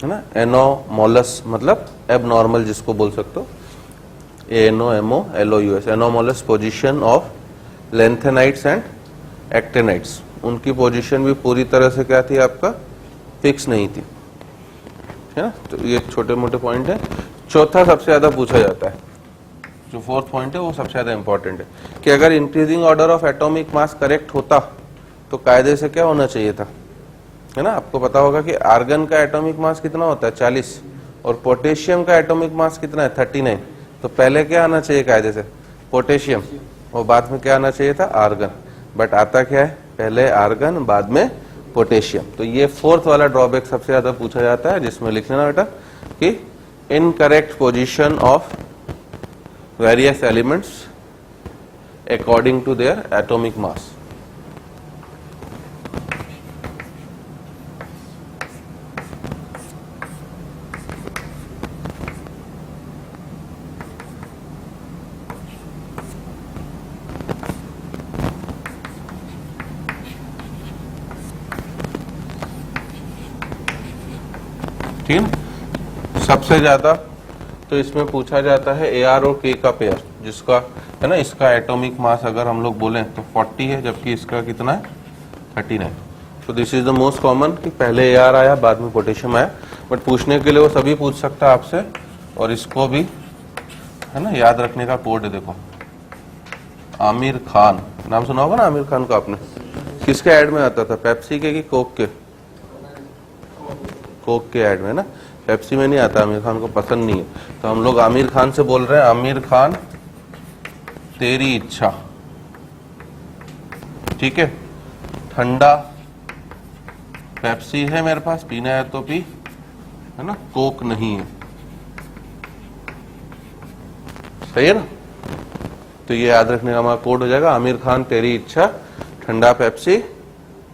है ना। एनोमोलस मतलब एबनॉर्मल जिसको बोल सकते हो, ANOMOLOUS, anomalous position of lanthanides and actinides, उनकी पोजीशन भी पूरी तरह से क्या थी, आपका फिक्स नहीं थी, है ना। तो ये छोटे मोटे पॉइंट है। चौथा सबसे ज्यादा पूछा जाता है, जो फोर्थ पॉइंट है वो सबसे ज्यादा इंपॉर्टेंट है, कि अगर increasing order of atomic mass correct होता तो कायदे से क्या होना चाहिए था, है ना। आपको पता होगा कि आर्गन का एटॉमिक मास कितना होता है, 40, और पोटेशियम का एटॉमिक मास कितना है, 39। तो पहले क्या आना चाहिए कायदे से, पोटेशियम, और बाद में क्या आना चाहिए था, आर्गन। बट आता क्या है, पहले आर्गन बाद में पोटेशियम। तो ये फोर्थ वाला ड्रॉबैक सबसे ज्यादा पूछा जाता है, जिसमें लिख लेना बेटा कि incorrect position of various elements according to their atomic mass. ठीक है। सबसे ज्यादा तो इसमें पूछा जाता है AR और K का पेयर, जिसका है ना, इसका एटॉमिक मास अगर हम लोग बोलें तो 40 है, जबकि इसका कितना है, 39। तो this is the most common कि पहले AR आया बाद में पोटेशियम आया, बट पूछने के लिए वो सभी पूछ सकता है आपसे, और इसको भी है ना याद रखने का कोड है। देखो, आमिर खान, नाम सुना होगा ना आमिर खान का आपने, किसके ऐड में आता था, पेप्सी के कि कोक के? कोक के ऐड में ना, पेप्सी में नहीं आता, आमिर खान को पसंद नहीं है। तो हम लोग आमिर खान से बोल रहे हैं, आमिर खान तेरी इच्छा, ठीक है। ठंडा पेप्सी है मेरे पास, पीना है तो पी, है ना, कोक नहीं है, सही है ना। तो ये याद रखने का हमारा कोड हो जाएगा, आमिर खान तेरी इच्छा, ठंडा पेप्सी,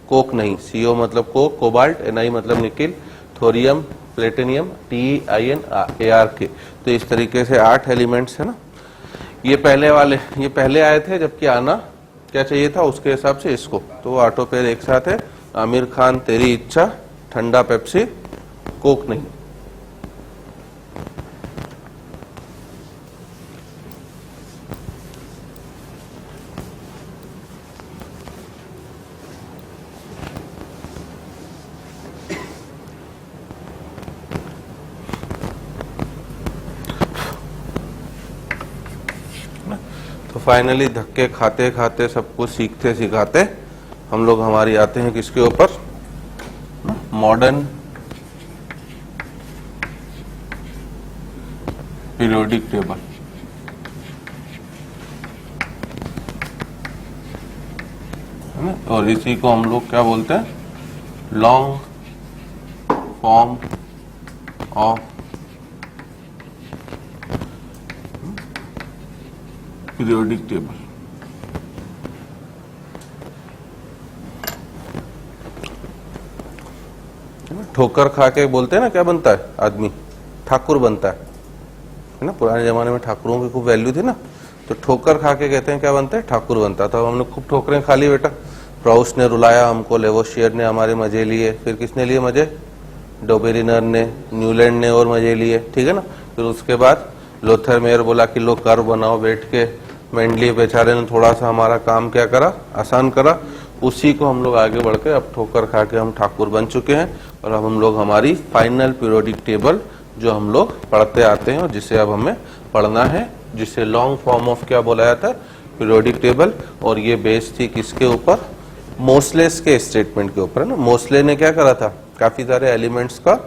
कोक नहीं। CO मतलब कोक, कोबाल्ट, Na मतलब निकिल, थोरियम, प्लेटिनियम, TiNArK। तो इस तरीके से 8 एलिमेंट्स है ना। ये पहले वाले, ये पहले आए थे, जबकि आना क्या चाहिए था उसके हिसाब से इसको, तो ऑटो पेयर एक साथ है, आमिर खान तेरी इच्छा, ठंडा पेप्सी, कोक नहीं। फाइनली धक्के खाते खाते सब कुछ सीखते सिखाते हम लोग हमारी आते हैं किसके ऊपर, मॉडर्न पीरियोडिक टेबल। है ना, और इसी को हम लोग क्या बोलते हैं, long form of periodic table. ठोकर खा के बोलते हैं ना क्या बनता है आदमी, ठाकुर बनता है ना। पुराने जमाने में ठाकुरों की खूब वैल्यू थी ना, तो ठोकर खा के कहते हैं क्या बनता है, ठाकुर बनता। तो हमने खूब ठोकरें खा ली बेटा, प्राउस्ट ने रुलाया हमको, लेवोशियर ने हमारे मजे लिए, फिर किसने लिए मजे, डोबेरिनर ने, न्यूलैंड ने और मजे लिए, ठीक है ना। फिर उसके बाद लोथर मेयर बोला कि लोग कर्व बनाओ बैठ के, मेंडलीव बेचारे ने थोड़ा सा हमारा काम क्या करा, आसान करा। उसी को हम लोग आगे बढ़ के अब ठोकर खा के हम ठाकुर बन चुके हैं, और अब हम लोग हमारी फाइनल पीरियोडिक टेबल जो हम लोग पढ़ते आते हैं और जिसे अब हमें पढ़ना है, जिसे लॉन्ग फॉर्म ऑफ क्या बोला जाता है, पीरियोडिक टेबल। और ये बेस्ड थी किसके ऊपर, मोसलेस के स्टेटमेंट के ऊपर, है ना। मोसले ने क्या करा था, काफी सारे एलिमेंट्स का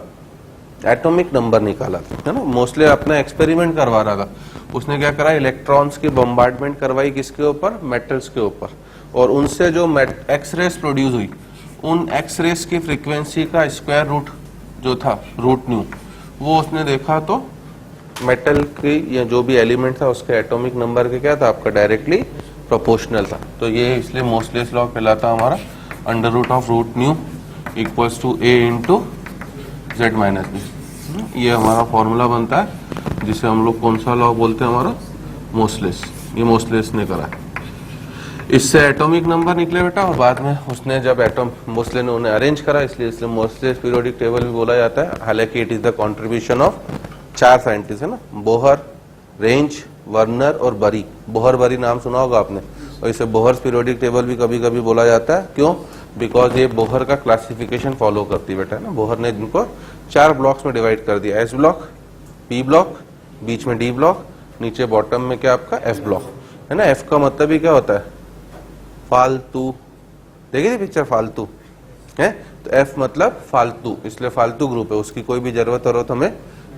एटॉमिक नंबर निकाला था, है ना। मोसले अपना एक्सपेरिमेंट करवा रहा था, उसने क्या करा, इलेक्ट्रॉन्स की बम्बार्डमेंट करवाई किसके ऊपर, मेटल्स के ऊपर, और उनसे जो एक्स रेस प्रोड्यूस हुई, उन एक्स रेस की फ्रीक्वेंसी का स्क्वायर रूट जो था, रूट न्यू, वो उसने देखा तो मेटल की या जो भी एलिमेंट था उसके एटॉमिक नंबर के क्या था, आपका डायरेक्टली प्रोपोर्शनल था। तो ये इसलिए मोसलेस लॉ कहलाता हमारा, under root of root nu equals to a into Z minus b. ये हमारा फॉर्मूला बनता है जिसे हम लोग कौन सा लॉ बोलते हैं, हमारा मोसलेस। ये मोसलेस ने करा, इससे एटॉमिक नंबर निकले बेटा। और बाद में उसने जब एटॉम मोसले ने उन्हें अरेंज करा, इसलिए मोसलेस पीरियोडिक टेबल भी बोला जाता है। हालांकि it is the contribution of 4 scientist, है ना, बोहर, रेंज, वर्नर और बरी। बोहर बरी नाम सुना होगा आपने, और इसे बोहर पीरियोडिक टेबल भी कभी कभी बोला जाता है। क्यों, बिकॉज ये बोहर का क्लासिफिकेशन फॉलो करती है बेटा, है ना। बोहर ने जिनको 4 ब्लॉक्स में डिवाइड कर दिया, एस ब्लॉक, पी ब्लॉक, बीच में डी ब्लॉक, नीचे बॉटम में क्या आपका एफ ब्लॉक, है ना। एफ का मतलब ही क्या होता है, फालतू। देखिए थी पिक्चर फालतू है, तो एफ मतलब फालतू, इसलिए फालतू ग्रुप है, उसकी कोई भी जरूरत हमें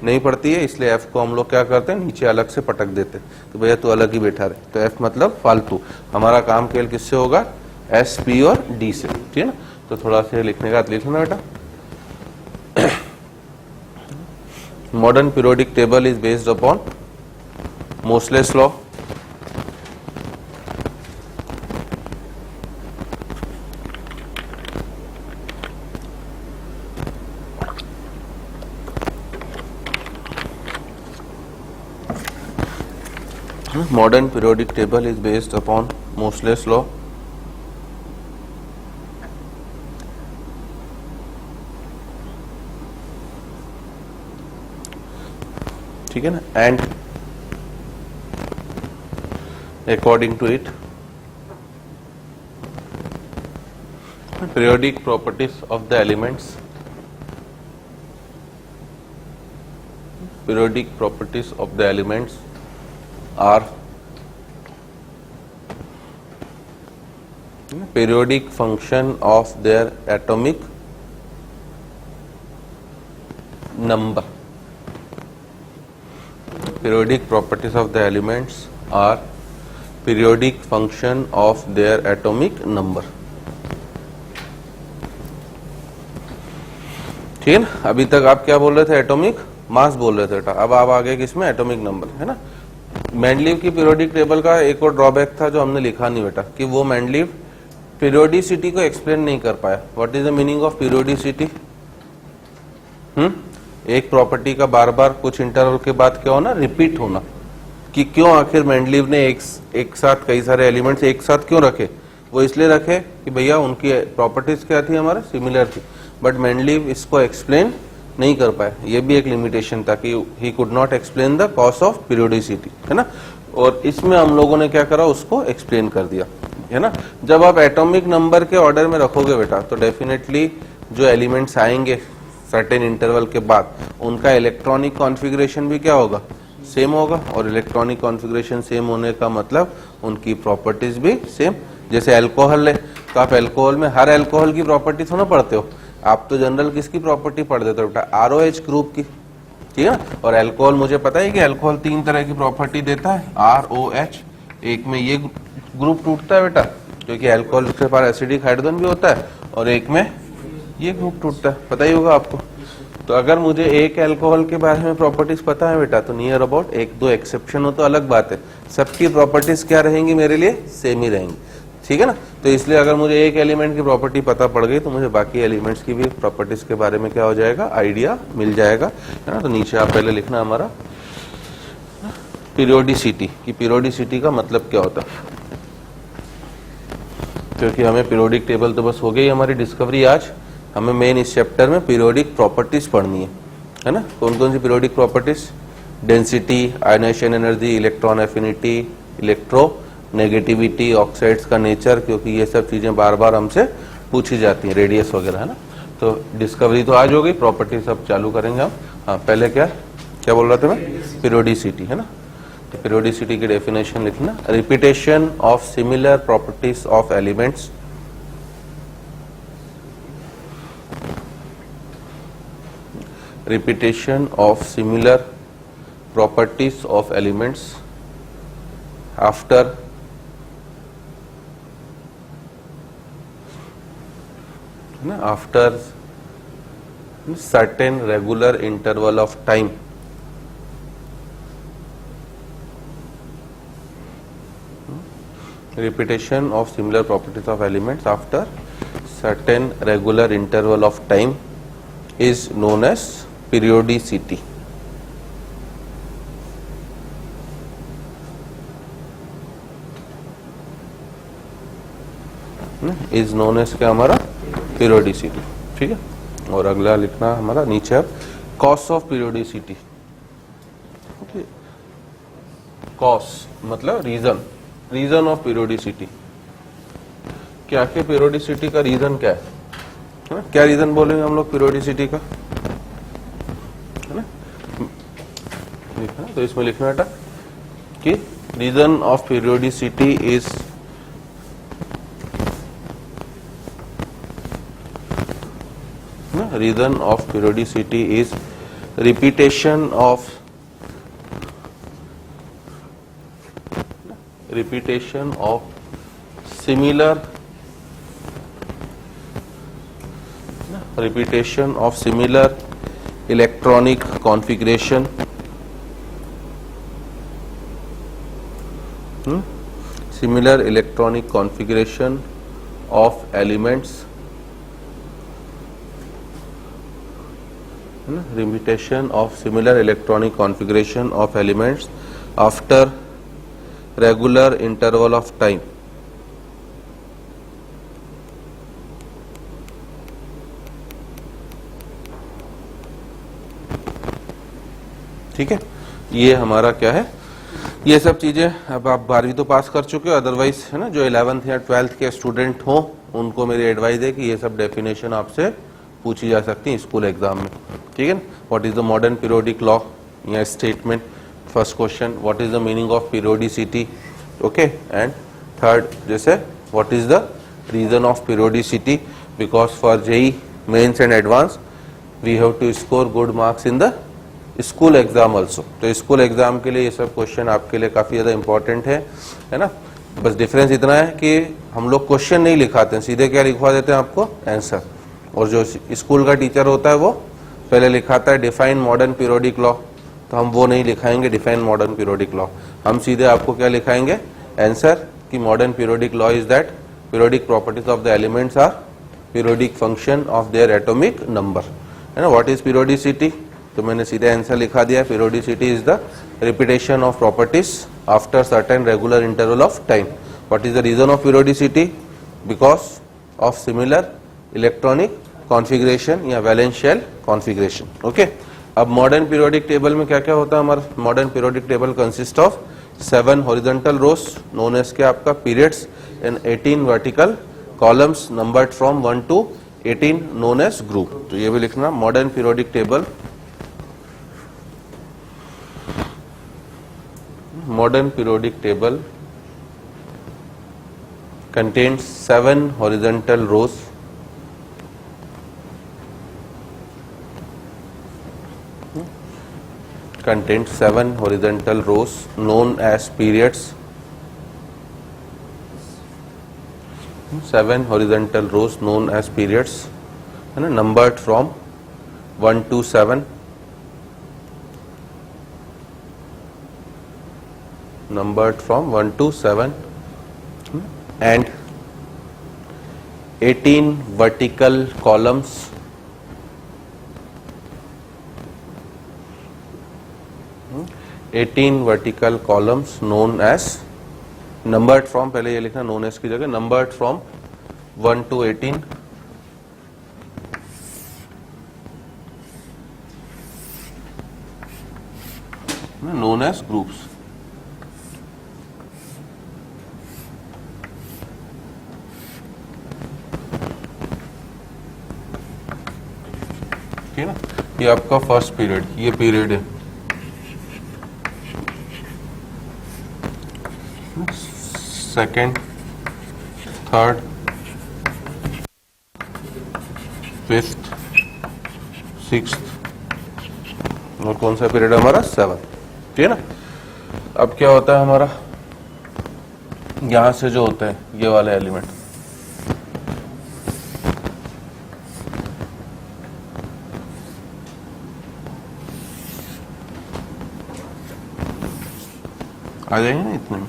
नहीं पड़ती है। इसलिए एफ को हम लोग क्या करते हैं, नीचे अलग से पटक देते हैं, तो भैया तू अलग ही बैठा रहे। तो एफ मतलब फालतू। हमारा काम केवल किससे होगा, एस, पी और डी से, ठीक है ना। तो थोड़ा सा लिखने का लिख लेना बेटा। Modern periodic table is based upon Moseley's law, modern periodic table is based upon Moseley's law. ठीक है ना, and according to it periodic properties of the elements, periodic properties of the elements are periodic function of their atomic number. Periodic properties of the elements are periodic function of their atomic number. ठीक है ना। अभी तक आप क्या बोल रहे थे, एटॉमिक मास बोल रहे थे बेटा, अब आप आगे किसमें, एटॉमिक नंबर, है ना। मेंडलीव की पीरियोडिक टेबल का एक और ड्रॉबैक था जो हमने लिखा नहीं बेटा, कि वो मेंडलीव पीरियोडिसिटी को एक्सप्लेन नहीं कर पाया। What is the meaning of periodicity, एक प्रॉपर्टी का बार बार कुछ इंटरवल के बाद क्या होना, रिपीट होना। कि क्यों आखिर मेंडलीव ने एक साथ कई सारे एलिमेंट्स एक साथ क्यों रखे, वो इसलिए रखे कि भैया उनकी प्रॉपर्टीज क्या थी, हमारा सिमिलर थी। बट मेंडलीव इसको एक्सप्लेन नहीं कर पाए, ये भी एक लिमिटेशन था कि he could not explain the cause of periodicity, है ना। और इसमें हम लोगों ने क्या करा, उसको एक्सप्लेन कर दिया, है ना। जब आप एटॉमिक नंबर के ऑर्डर में रखोगे बेटा, तो डेफिनेटली जो एलिमेंट्स आएंगे सर्टेन इंटरवल के बाद, उनका इलेक्ट्रॉनिक कॉन्फ़िगरेशन भी क्या होगा, सेम होगा, और इलेक्ट्रॉनिक कॉन्फ़िगरेशन सेम होने का मतलब उनकी प्रॉपर्टीज भी सेम। जैसे अल्कोहल है, तो आप अल्कोहल में हर अल्कोहल की प्रॉपर्टी थोड़ा पढ़ते हो, आप तो जनरल किसकी प्रॉपर्टी पढ़ देते हो बेटा, ROH ग्रुप की, ठीक है। और अल्कोहल मुझे पता है कि अल्कोहल 3 तरह की प्रॉपर्टी देता है, ROH। एक में ये ग्रुप टूटता है बेटा, क्योंकि अल्कोहल के पास एसिडिक हाइड्रोजन भी होता है, और एक में ये ग्रुप टूटता है, पता ही होगा आपको। तो अगर मुझे एक अल्कोहल के बारे में प्रॉपर्टीज पता है बेटा, तो नियर अबाउट 1-2 एक्सेप्शन हो तो अलग बात है, सबकी प्रॉपर्टीज क्या रहेंगी मेरे लिए, सेम ही रहेंगी, ठीक है ना। तो इसलिए अगर मुझे एक एलिमेंट की प्रॉपर्टी पता पड़ गई तो मुझे बाकी एलिमेंट्स की भी प्रॉपर्टीज के बारे में क्या हो जाएगा, आइडिया मिल जाएगा, है ना। तो नीचे आप पहले लिखना हमारा पीरियोडिसिटी, कि पीरियोडिसिटी का मतलब क्या होता है, क्योंकि हमें पीरियोडिक टेबल तो बस हो गई हमारी डिस्कवरी आज, हमें मेन इस चैप्टर में पीरियोडिक प्रॉपर्टीज पढ़नी है ना। कौन कौन सी periodic properties, density, ionisation energy, electron affinity, electro negativity, oxides का नेचर, क्योंकि ये सब चीजें बार बार हमसे पूछी जाती हैं, रेडियस वगैरह, है ना। तो डिस्कवरी तो आज हो गई, प्रॉपर्टी सब चालू करेंगे हम। हाँ, पहले क्या क्या बोल रहा था मैं, पीरियोडिसिटी, है ना। तो पीरियोडिसिटी की डेफिनेशन लिखना, repetition of similar properties of elements, repetition of similar properties of elements after certain regular interval of time, repetition of similar properties of elements after certain regular interval of time is known as periodicity, is known as क्या हमारा, periodicity, ठीक है। और अगला लिखना हमारा नीचे अब cause of periodicity, cause मतलब रीजन ऑफ periodicity, क्या के periodicity का रीजन क्या है, क्या रीजन बोलेंगे हम लोग periodicity का, है ना। तो इसमें लिखना बेटा कि reason of periodicity is reason of periodicity is repetition of similar electronic configuration, similar electronic configuration of elements, repetition of similar electronic configuration of elements after regular interval of time, ठीक है। ये हमारा क्या है, ये सब चीजें अब आप 12वीं तो पास कर चुके हो, अदरवाइज है ना जो 11th या 12th के स्टूडेंट हो उनको मेरी एडवाइस है कि ये सब डेफिनेशन आपसे पूछी जा सकती है स्कूल एग्जाम में, ठीक है ना। What is the modern periodic law या statement, first question what is the meaning of periodicity, okay. And third जैसे what is the reason of periodicity, because for JEE mains and advance we have to score good marks in the school exam also. तो school exam के लिए ये सब question आपके लिए काफी ज्यादा इंपॉर्टेंट है ना। बस डिफरेंस इतना है कि हम लोग क्वेश्चन नहीं लिखाते हैं, सीधे क्या लिखवा देते हैं आपको, आंसर। और जो स्कूल का टीचर होता है वो पहले लिखाता है डिफाइन मॉडर्न पीरियोडिक लॉ, तो हम वो नहीं लिखाएंगे डिफाइन मॉडर्न पीरियोडिक लॉ, हम सीधे आपको क्या लिखाएंगे, आंसर, कि modern periodic law is that periodic properties of the elements are periodic function of their atomic number, है ना। व्हाट इज पीरियोडिसिटी, तो मैंने सीधे आंसर लिखा दिया, periodicity is the repetition of properties after certain regular interval of time. What is the reason of periodicity, because of similar electronic configuration या valential configuration, okay. अब modern periodic table में क्या क्या होता है, हमारा modern periodic table consist of 7 horizontal rows known as के आपका periods and 18 vertical columns numbered from 1 to 18 known as group. तो ये भी लिखना, modern periodic table modern periodic table contains 7 horizontal rows known as periods. 7 horizontal rows known as periods, and numbered from 1 to 7. Numbered from 1 to 7, and 18 vertical columns. 18 vertical columns known as, numbered from, पहले ये लिखना known as की जगह, numbered from 1 to 18. known as groups. ठीक है ना, ये आपका फर्स्ट पीरियड, ये पीरियड है सेकेंड, थर्ड, फिफ्थ, सिक्स्थ, और कौन सा पीरियड है हमारा? 7. ठीक है ना। अब क्या होता है हमारा, यहां से जो होता है ये वाले एलिमेंट, आ जाएंगे ना इतने में।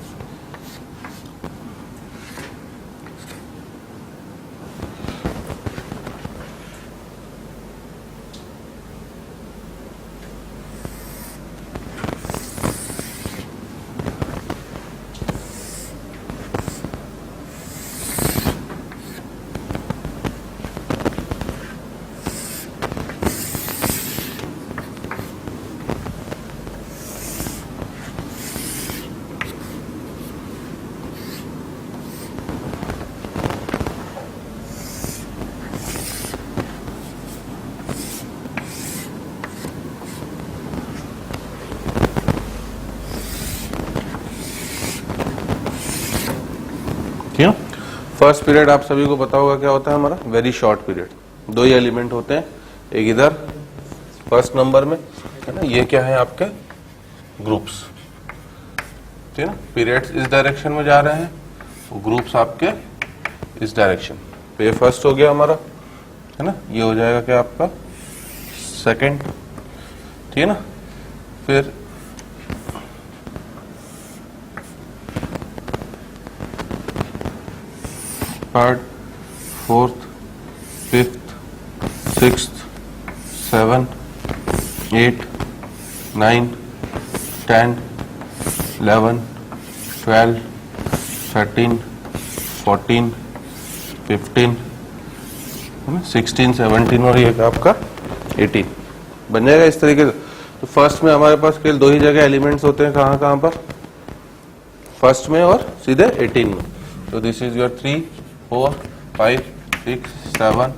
फर्स्ट पीरियड आप सभी को पता होगा क्या होता है हमारा, वेरी शॉर्ट पीरियड। 2 ही एलिमेंट होते हैं, एक इधर फर्स्ट नंबर में है ना, ये क्या है आपके ग्रुप्स, ठीक है ना। पीरियड्स इस डायरेक्शन में जा रहे हैं, ग्रुप्स आपके इस डायरेक्शन पे। ये फर्स्ट हो गया हमारा, है ना। ये हो जाएगा क्या आपका सेकंड, ठीक है ना। फिर थर्ड, फोर्थ, फिफ्थ, सिक्स्थ, 7, 8, 9, 10, 11, 12, 13, 14, 15, 16, 17 और ये आपका 18 बन जाएगा इस तरीके से। तो फर्स्ट में हमारे पास केवल 2 ही जगह एलिमेंट्स होते हैं, कहाँ कहाँ पर, फर्स्ट में और सीधे 18 में। तो दिस इज योर 3, 4, 5, 6, 7,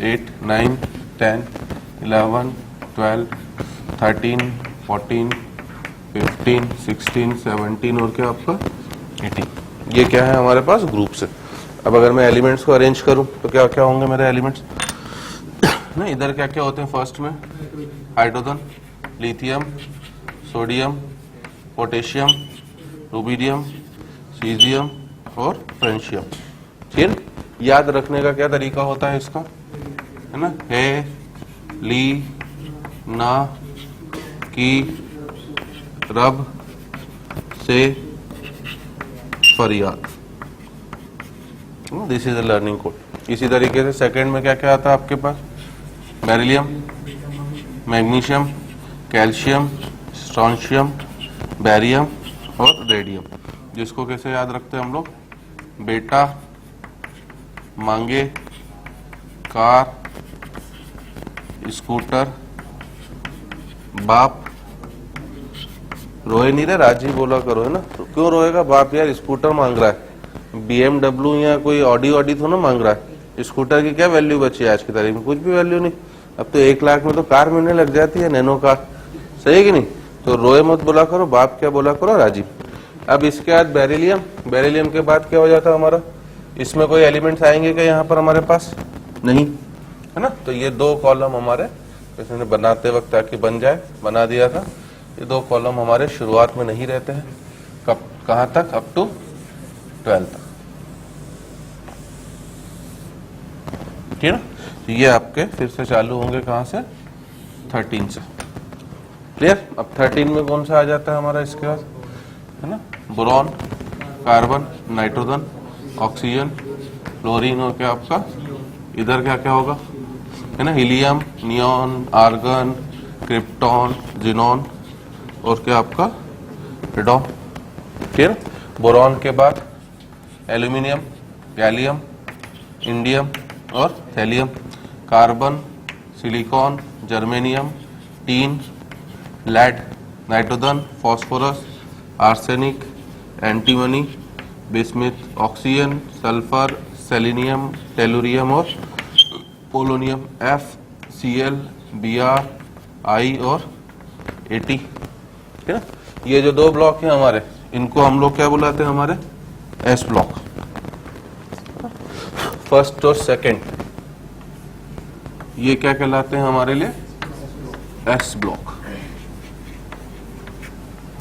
8, 9, 10, 11, 12, 13, 14, 15, 16, 17 और क्या आपका 18। ये क्या है हमारे पास ग्रुप से। अब अगर मैं एलिमेंट्स को अरेंज करूं तो क्या क्या होंगे मेरे एलिमेंट्स ना। इधर क्या क्या होते हैं, फर्स्ट में hydrogen, lithium, sodium, potassium, rubidium, caesium और फ्रेंशियम। फिर याद रखने का क्या तरीका होता है इसका, है ना, है, ली, ना, की, रब, से, फरियाद। This is the learning code. इसी तरीके से सेकंड में क्या क्या आता है आपके पास, beryllium, magnesium, calcium, strontium, barium और रेडियम। जिसको कैसे याद रखते हैं हम लोग, बेटा, मांगे, कार, स्कूटर, बाप। रोए नहीं रे, राजी बोला करो, है ना। तो क्यों रोएगा बाप, यार स्कूटर मांग रहा है, BMW या कोई ऑडी तो ना मांग रहा है। स्कूटर की क्या वैल्यू बची है आज की तारीख में, कुछ भी वैल्यू नहीं। अब तो 1 लाख में तो कार मिलने लग जाती है, नैनो कार, सही है कि नहीं। तो रोए मत बोला करो, बाप क्या बोला करो, राजी। अब इसके बाद बेरिलियम, बेरिलियम के बाद क्या हो जाता है हमारा, इसमें कोई एलिमेंट्स आएंगे क्या यहाँ पर हमारे पास, नहीं है ना। तो ये दो कॉलम हमारे इसने बनाते वक्त ताकि बन जाए, बना दिया था। ये दो कॉलम हमारे शुरुआत में नहीं रहते हैं, कब कहाँ तक, अप टू 12 तक, ठीक है ना। तो ये आपके फिर से चालू होंगे कहाँ से, 13 से, क्लियर। अब 13 में कौन सा आ जाता है हमारा इसके बाद, है ना, boron, carbon, nitrogen, oxygen, chlorine और क्या आपका इधर क्या क्या होगा, है ना, helium, neon, argon, krypton, xenon और क्या आपका रेडॉन, ठीक है। बोरॉन के बाद एल्यूमिनियम, गैलियम, इंडियम और thallium, carbon, silicon, germanium, tin, lead, nitrogen, phosphorus, arsenic, antimony, bismuth, oxygen, sulphur, selenium, tellurium और polonium, F, Cl, Br, I और At, ठीक है ना। ये जो दो ब्लॉक हैं हमारे, इनको हम लोग क्या बुलाते हैं, हमारे S ब्लॉक, फर्स्ट और सेकंड, ये क्या कहलाते हैं हमारे लिए, S ब्लॉक,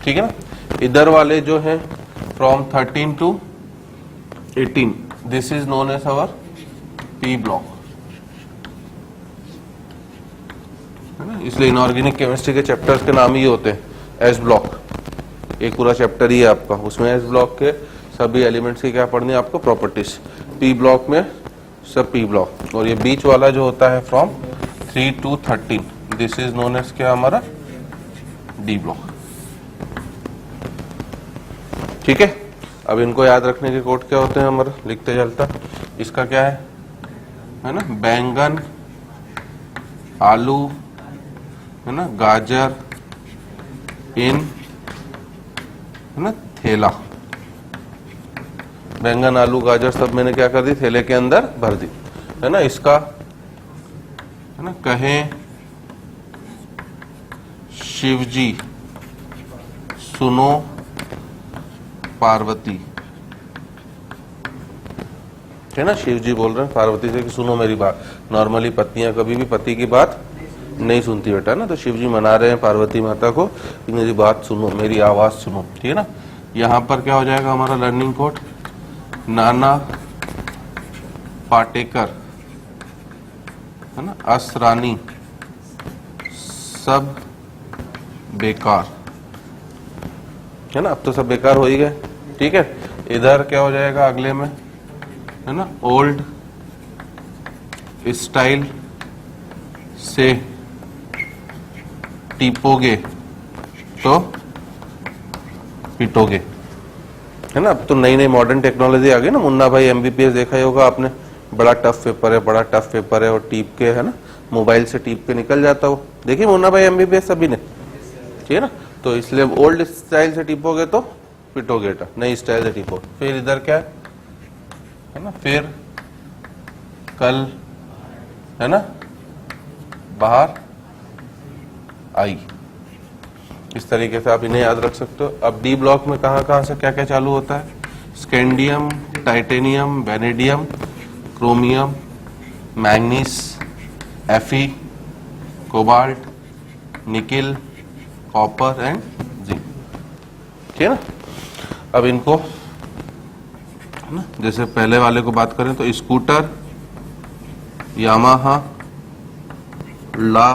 ठीक है ना। इधर वाले जो हैं from 13 to 18, this is known as our P block, है ना। इसलिए इनऑर्गेनिक केमिस्ट्री के चैप्टर्स के नाम ही होते हैं एस ब्लॉक, एक पूरा चैप्टर ही है आपका, उसमें एस ब्लॉक के सभी एलिमेंट्स की क्या पढ़नी है आपको, प्रॉपर्टीज। पी ब्लॉक में सब पी ब्लॉक, और ये बीच वाला जो होता है from 3 to 13, this is known as क्या हमारा डी ब्लॉक, ठीक है। अब इनको याद रखने के कोड क्या होते हैं हमारा, लिखते चलता, इसका क्या है ना, बैंगन, आलू, है ना, गाजर, इन, है ना, थैला, बैंगन, आलू, गाजर सब मैंने क्या कर दी, थैले के अंदर भर दी, है ना। इसका है ना, कहें शिवजी सुनो पार्वती, है ना, शिव जी बोल रहे हैं पार्वती से कि सुनो मेरी बात। नॉर्मली पत्नियां कभी भी पति की बात नहीं सुनती बेटा ना, तो शिव जी मना रहे हैं पार्वती माता को कि मेरी बात सुनो, मेरी आवाज सुनो, ठीक है ना। यहाँ पर क्या हो जाएगा हमारा लर्निंग कोड, नाना पाटेकर, है ना, असरानी, सब बेकार, है ना। अब तो सब बेकार हो ही गए, ठीक है। इधर क्या हो जाएगा अगले में, है ना, ओल्ड स्टाइल से टीपोगे तो पिटोगे, है ना। अब तो नई नई मॉडर्न टेक्नोलॉजी आ गई ना, मुन्ना भाई एमबीबीएस देखा ही होगा आपने, बड़ा टफ पेपर है, बड़ा टफ पेपर है, और टीप के, है ना, मोबाइल से टीप के निकल जाता हो, देखिए मुन्ना भाई एमबीबीएस सभी ने, ठीक है ना। तो इसलिए ओल्ड स्टाइल से टीपोगे तो पिटोगे बेटा, नई स्टाइल से टीपो। फिर इधर क्या है ना, फिर कल, है ना, बाहर आई, इस तरीके से आप इन्हें याद रख सकते हो। अब डी ब्लॉक में कहां कहां से क्या क्या चालू होता है, scandium, titanium, vanadium, chromium, manganese, एफी, cobalt, nickel, copper and zinc, ठीक है ना। अब इनको, है ना, जैसे पहले वाले को बात करें तो स्कूटर, यामाहा, ला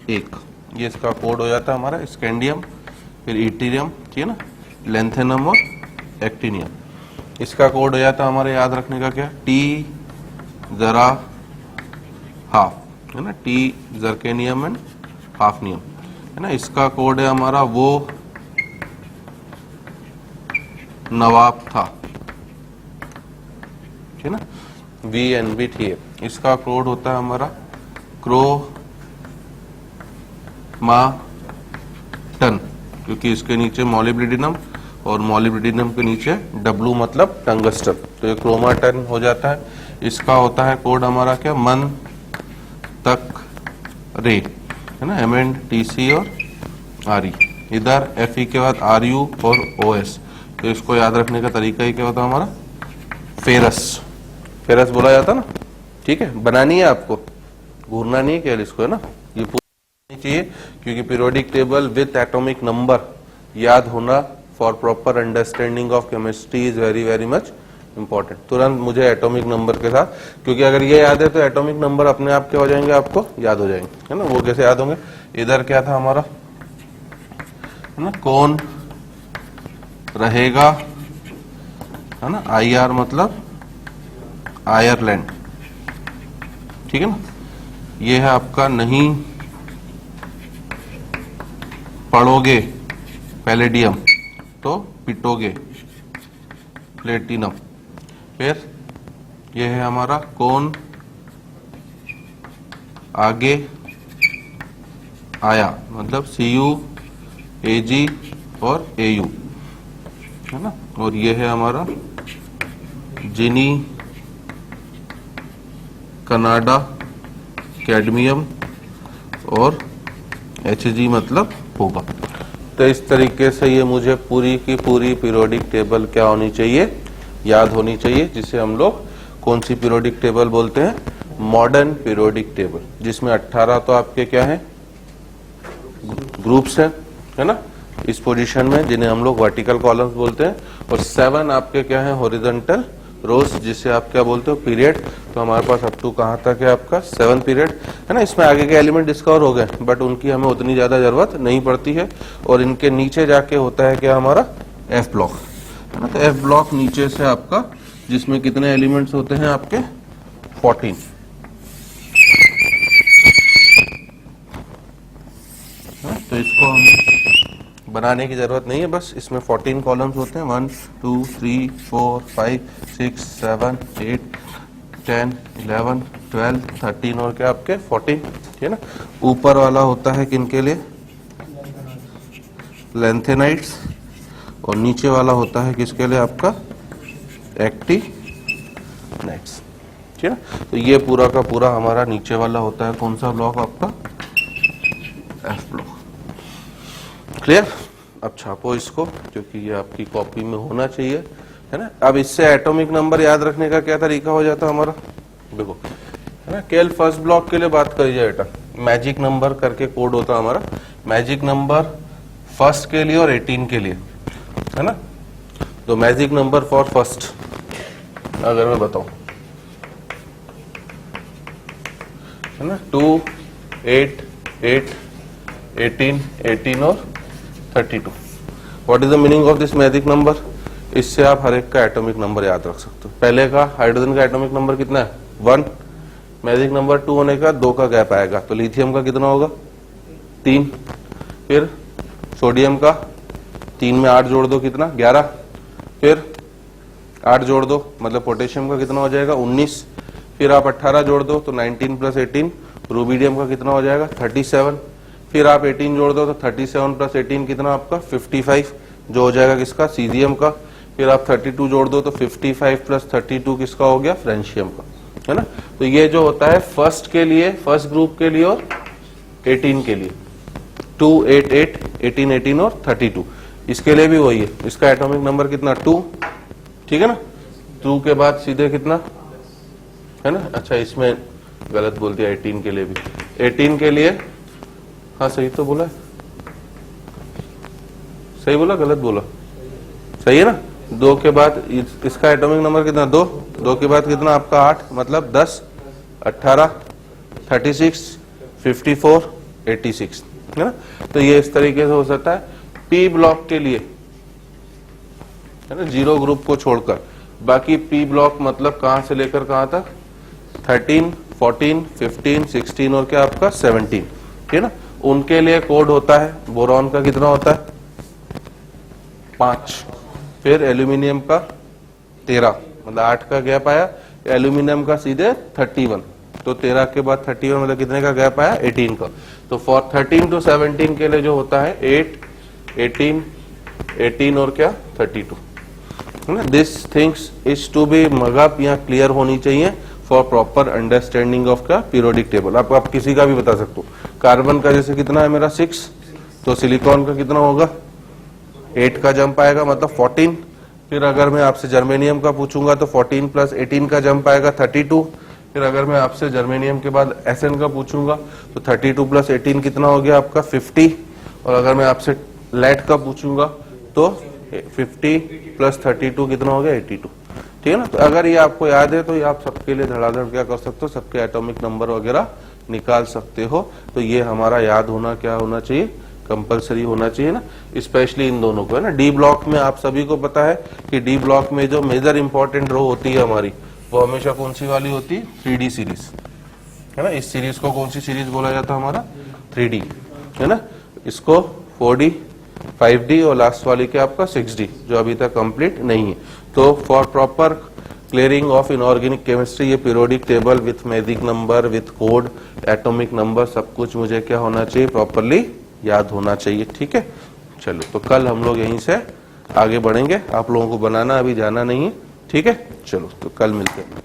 1, ये इसका कोड हो जाता है हमारा स्कैंडियम, फिर इटीरियम, ठीक है ना, लेंथेनम और एक्टिनियम, इसका कोड हो जाता है हमारे याद रखने का क्या, टी जरा हाफ, है ना, टी जर्केनियम एंड हाफनियम, है ना। इसका कोड है हमारा वो नवाब था, ठीक है ना, VNB, इसका कोड होता है हमारा क्रोमाटन, क्योंकि इसके नीचे मॉलिब्डिनम और मॉलिब्डिनम के नीचे W मतलब टंगस्टन, तो ये क्रोमाटन हो जाता है। इसका होता है कोड हमारा क्या, मन तक रे, है ना, MNTC और RE, इधर Fe के बाद Ru और OS। तो इसको याद रखने का तरीका ही क्या होता है हमारा, फेरस, फेरस बोला जाता ना, ठीक है। बनानी है आपको, घूरना नहीं है केवल इसको, है ना, ये पूरी चाहिए, क्योंकि periodic table with atomic number याद होना for proper understanding of chemistry is very very much important. तुरंत मुझे एटॉमिक नंबर के साथ, क्योंकि अगर ये याद है तो एटॉमिक नंबर अपने आप क्या हो जाएंगे, आपको याद हो जाएंगे, है ना। वो कैसे याद होंगे, इधर क्या था हमारा, है ना, कौन रहेगा, है ना, IR मतलब आयरलैंड, ठीक है ना। ये है आपका नहीं पढ़ोगे पैलेडियम तो पिटोगे प्लेटिनम। फिर ये है हमारा कौन आगे आया मतलब CU AG और AU, है ना। और ये है हमारा जिनी कनाडा कैडमियम और HG मतलब होगा। तो इस तरीके से ये मुझे पूरी की पूरी पीरियोडिक टेबल क्या होनी चाहिए, याद होनी चाहिए, जिसे हम लोग कौन सी पीरियोडिक टेबल बोलते हैं, मॉडर्न पीरियोडिक टेबल, जिसमें 18 तो आपके क्या है, ग्रुप्स हैं, है ना, इस पोजीशन में, जिन्हें हम लोग वर्टिकल कॉलम्स बोलते हैं, और 7 आपके क्या है, हॉरिजॉन्टल रोज, जिसे आप क्या बोलते हो, पीरियड। तो हमारे पास अप टू कहाँ तक है आपका 7 पीरियड, है ना। इसमें आगे के एलिमेंट डिस्कवर हो गए, बट उनकी हमें उतनी ज्यादा जरूरत नहीं पड़ती है। और इनके नीचे जाके होता है क्या हमारा F ब्लॉक, है ना। तो F ब्लॉक नीचे से आपका, जिसमें कितने एलिमेंट्स होते हैं आपके 14, तो इसको हमें बनाने की जरूरत नहीं है, बस इसमें 14 कॉलम्स होते हैं, 1 2 3 4 5 6 7 8 10 11 12 13 और क्या आपके 14, है ना। ऊपर वाला होता है किनके लिए, लेंथेनाइट्स, और नीचे वाला होता है किसके लिए, आपका एक्टिनाइट्स, ठीक है ना। तो ये पूरा का पूरा हमारा नीचे वाला होता है कौन सा ब्लॉक, आपका F ब्लॉक। क्लियर। अब छापो इसको, क्योंकि ये आपकी कॉपी में होना चाहिए, है ना। अब इससे एटॉमिक नंबर याद रखने का क्या तरीका हो जाता है हमारा, देखो, है ना। केवल फर्स्ट ब्लॉक के लिए बात करी जाए बेटा, मैजिक नंबर करके कोड होता है हमारा, मैजिक नंबर फर्स्ट के लिए और 18 के लिए, है ना। तो मैजिक नंबर फॉर फर्स्ट अगर मैं बताऊं, है ना, 2 8 8 18 18 और 32। What is the meaning of this magic number, इससे आप हर एक का एटॉमिक नंबर याद रख सकते हो। पहले का हाइड्रोजन का एटॉमिक नंबर कितना है, 1, मैजिक नंबर 2 होने का 2 का गैप आएगा, तो लिथियम का कितना होगा 3, फिर सोडियम का 3 में 8 जोड़ दो कितना 11, फिर 8 जोड़ दो मतलब पोटेशियम का कितना हो जाएगा 19, फिर आप 18 जोड़ दो तो 19 प्लस 18 रूबिडियम का कितना हो जाएगा 37, फिर आप 18 जोड़ दो तो 37 प्लस 18 कितना आपका 55, जो हो जाएगा किसका सीजियम का, फिर आप 32 जोड़ दो तो 55 प्लस 32 किसका हो गया फ्रेंशियम का, है ना। तो ये जो होता है फर्स्ट के लिए, फर्स्ट ग्रुप के लिए और 18 के लिए, 2 8 8 18 18 और 32, इसके लिए भी वही है। इसका एटॉमिक नंबर कितना 2, ठीक है ना। 2 के बाद सीधे कितना, है ना, अच्छा इसमें गलत बोल दिया, 18 के लिए भी, 18 के लिए, हाँ सही तो बोला है, सही बोला गलत बोला, सही है ना। 2 के बाद इसका एटॉमिक नंबर कितना 2, 2 के बाद कितना आपका 8 मतलब 10 18 36 54 86, है ना। तो ये इस तरीके से हो सकता है। पी ब्लॉक के लिए, है ना, 0 ग्रुप को छोड़कर बाकी पी ब्लॉक मतलब कहां से लेकर कहां तक 13 14 15 16 और क्या आपका 17, ठीक है ना। उनके लिए कोड होता है, बोरॉन का कितना होता है 5, फिर एल्यूमिनियम का 13 मतलब 8 का गैप आया, एल्यूमिनियम का सीधे 31, तो 13 के बाद 31 मतलब कितने का गैप आया 18 का। तो फॉर 13 to 17 के लिए जो होता है 8 18 18 और क्या 32, है ना। This things is to be mug up या क्लियर होनी चाहिए फॉर प्रॉपर अंडरस्टैंडिंग ऑफ का पीरियोडिक टेबल। आप किसी का भी बता सकते हो, कार्बन का जैसे कितना है मेरा 6, तो सिलिकॉन का कितना होगा, 8 का जंप आएगा मतलब 14। फिर अगर मैं आपसे जर्मेनियम का पूछूंगा तो 14 प्लस 18 का जंप आएगा 32। फिर अगर मैं आपसे जर्मेनियम के बाद एसएन का पूछूंगा तो 32 प्लस 18 कितना हो गया आपका 50। और अगर मैं आपसे लेड का पूछूंगा तो 50 प्लस 32 कितना हो गया 82। ठीक है ना। तो अगर ये आपको याद है तो ये आप सबके लिए धड़ाधड़ क्या कर सकते हो, सबके एटॉमिक नंबर वगैरह निकाल सकते हो। तो ये हमारा याद होना क्या होना चाहिए, कंपलसरी होना चाहिए ना, स्पेशली इन दोनों को, है ना। डी ब्लॉक में आप सभी को पता है कि डी ब्लॉक में जो मेजर इंपॉर्टेंट रो होती है हमारी, वो हमेशा कौन सी वाली होती है, 3D सीरीज, है ना। इस सीरीज को कौन सी सीरीज बोला जाता है हमारा, 3D, है ना। इसको 4D, 5D और लास्ट वाली के आपका 6D, जो अभी तक कंप्लीट नहीं है। तो for proper clearing of inorganic chemistry, ये periodic table with magic number, with code, atomic number, सब कुछ मुझे क्या होना चाहिए, प्रॉपरली याद होना चाहिए। ठीक है, चलो तो कल हम लोग यहीं से आगे बढ़ेंगे। आप लोगों को बनाना अभी जाना नहीं है, ठीक है। चलो तो कल मिलते हैं।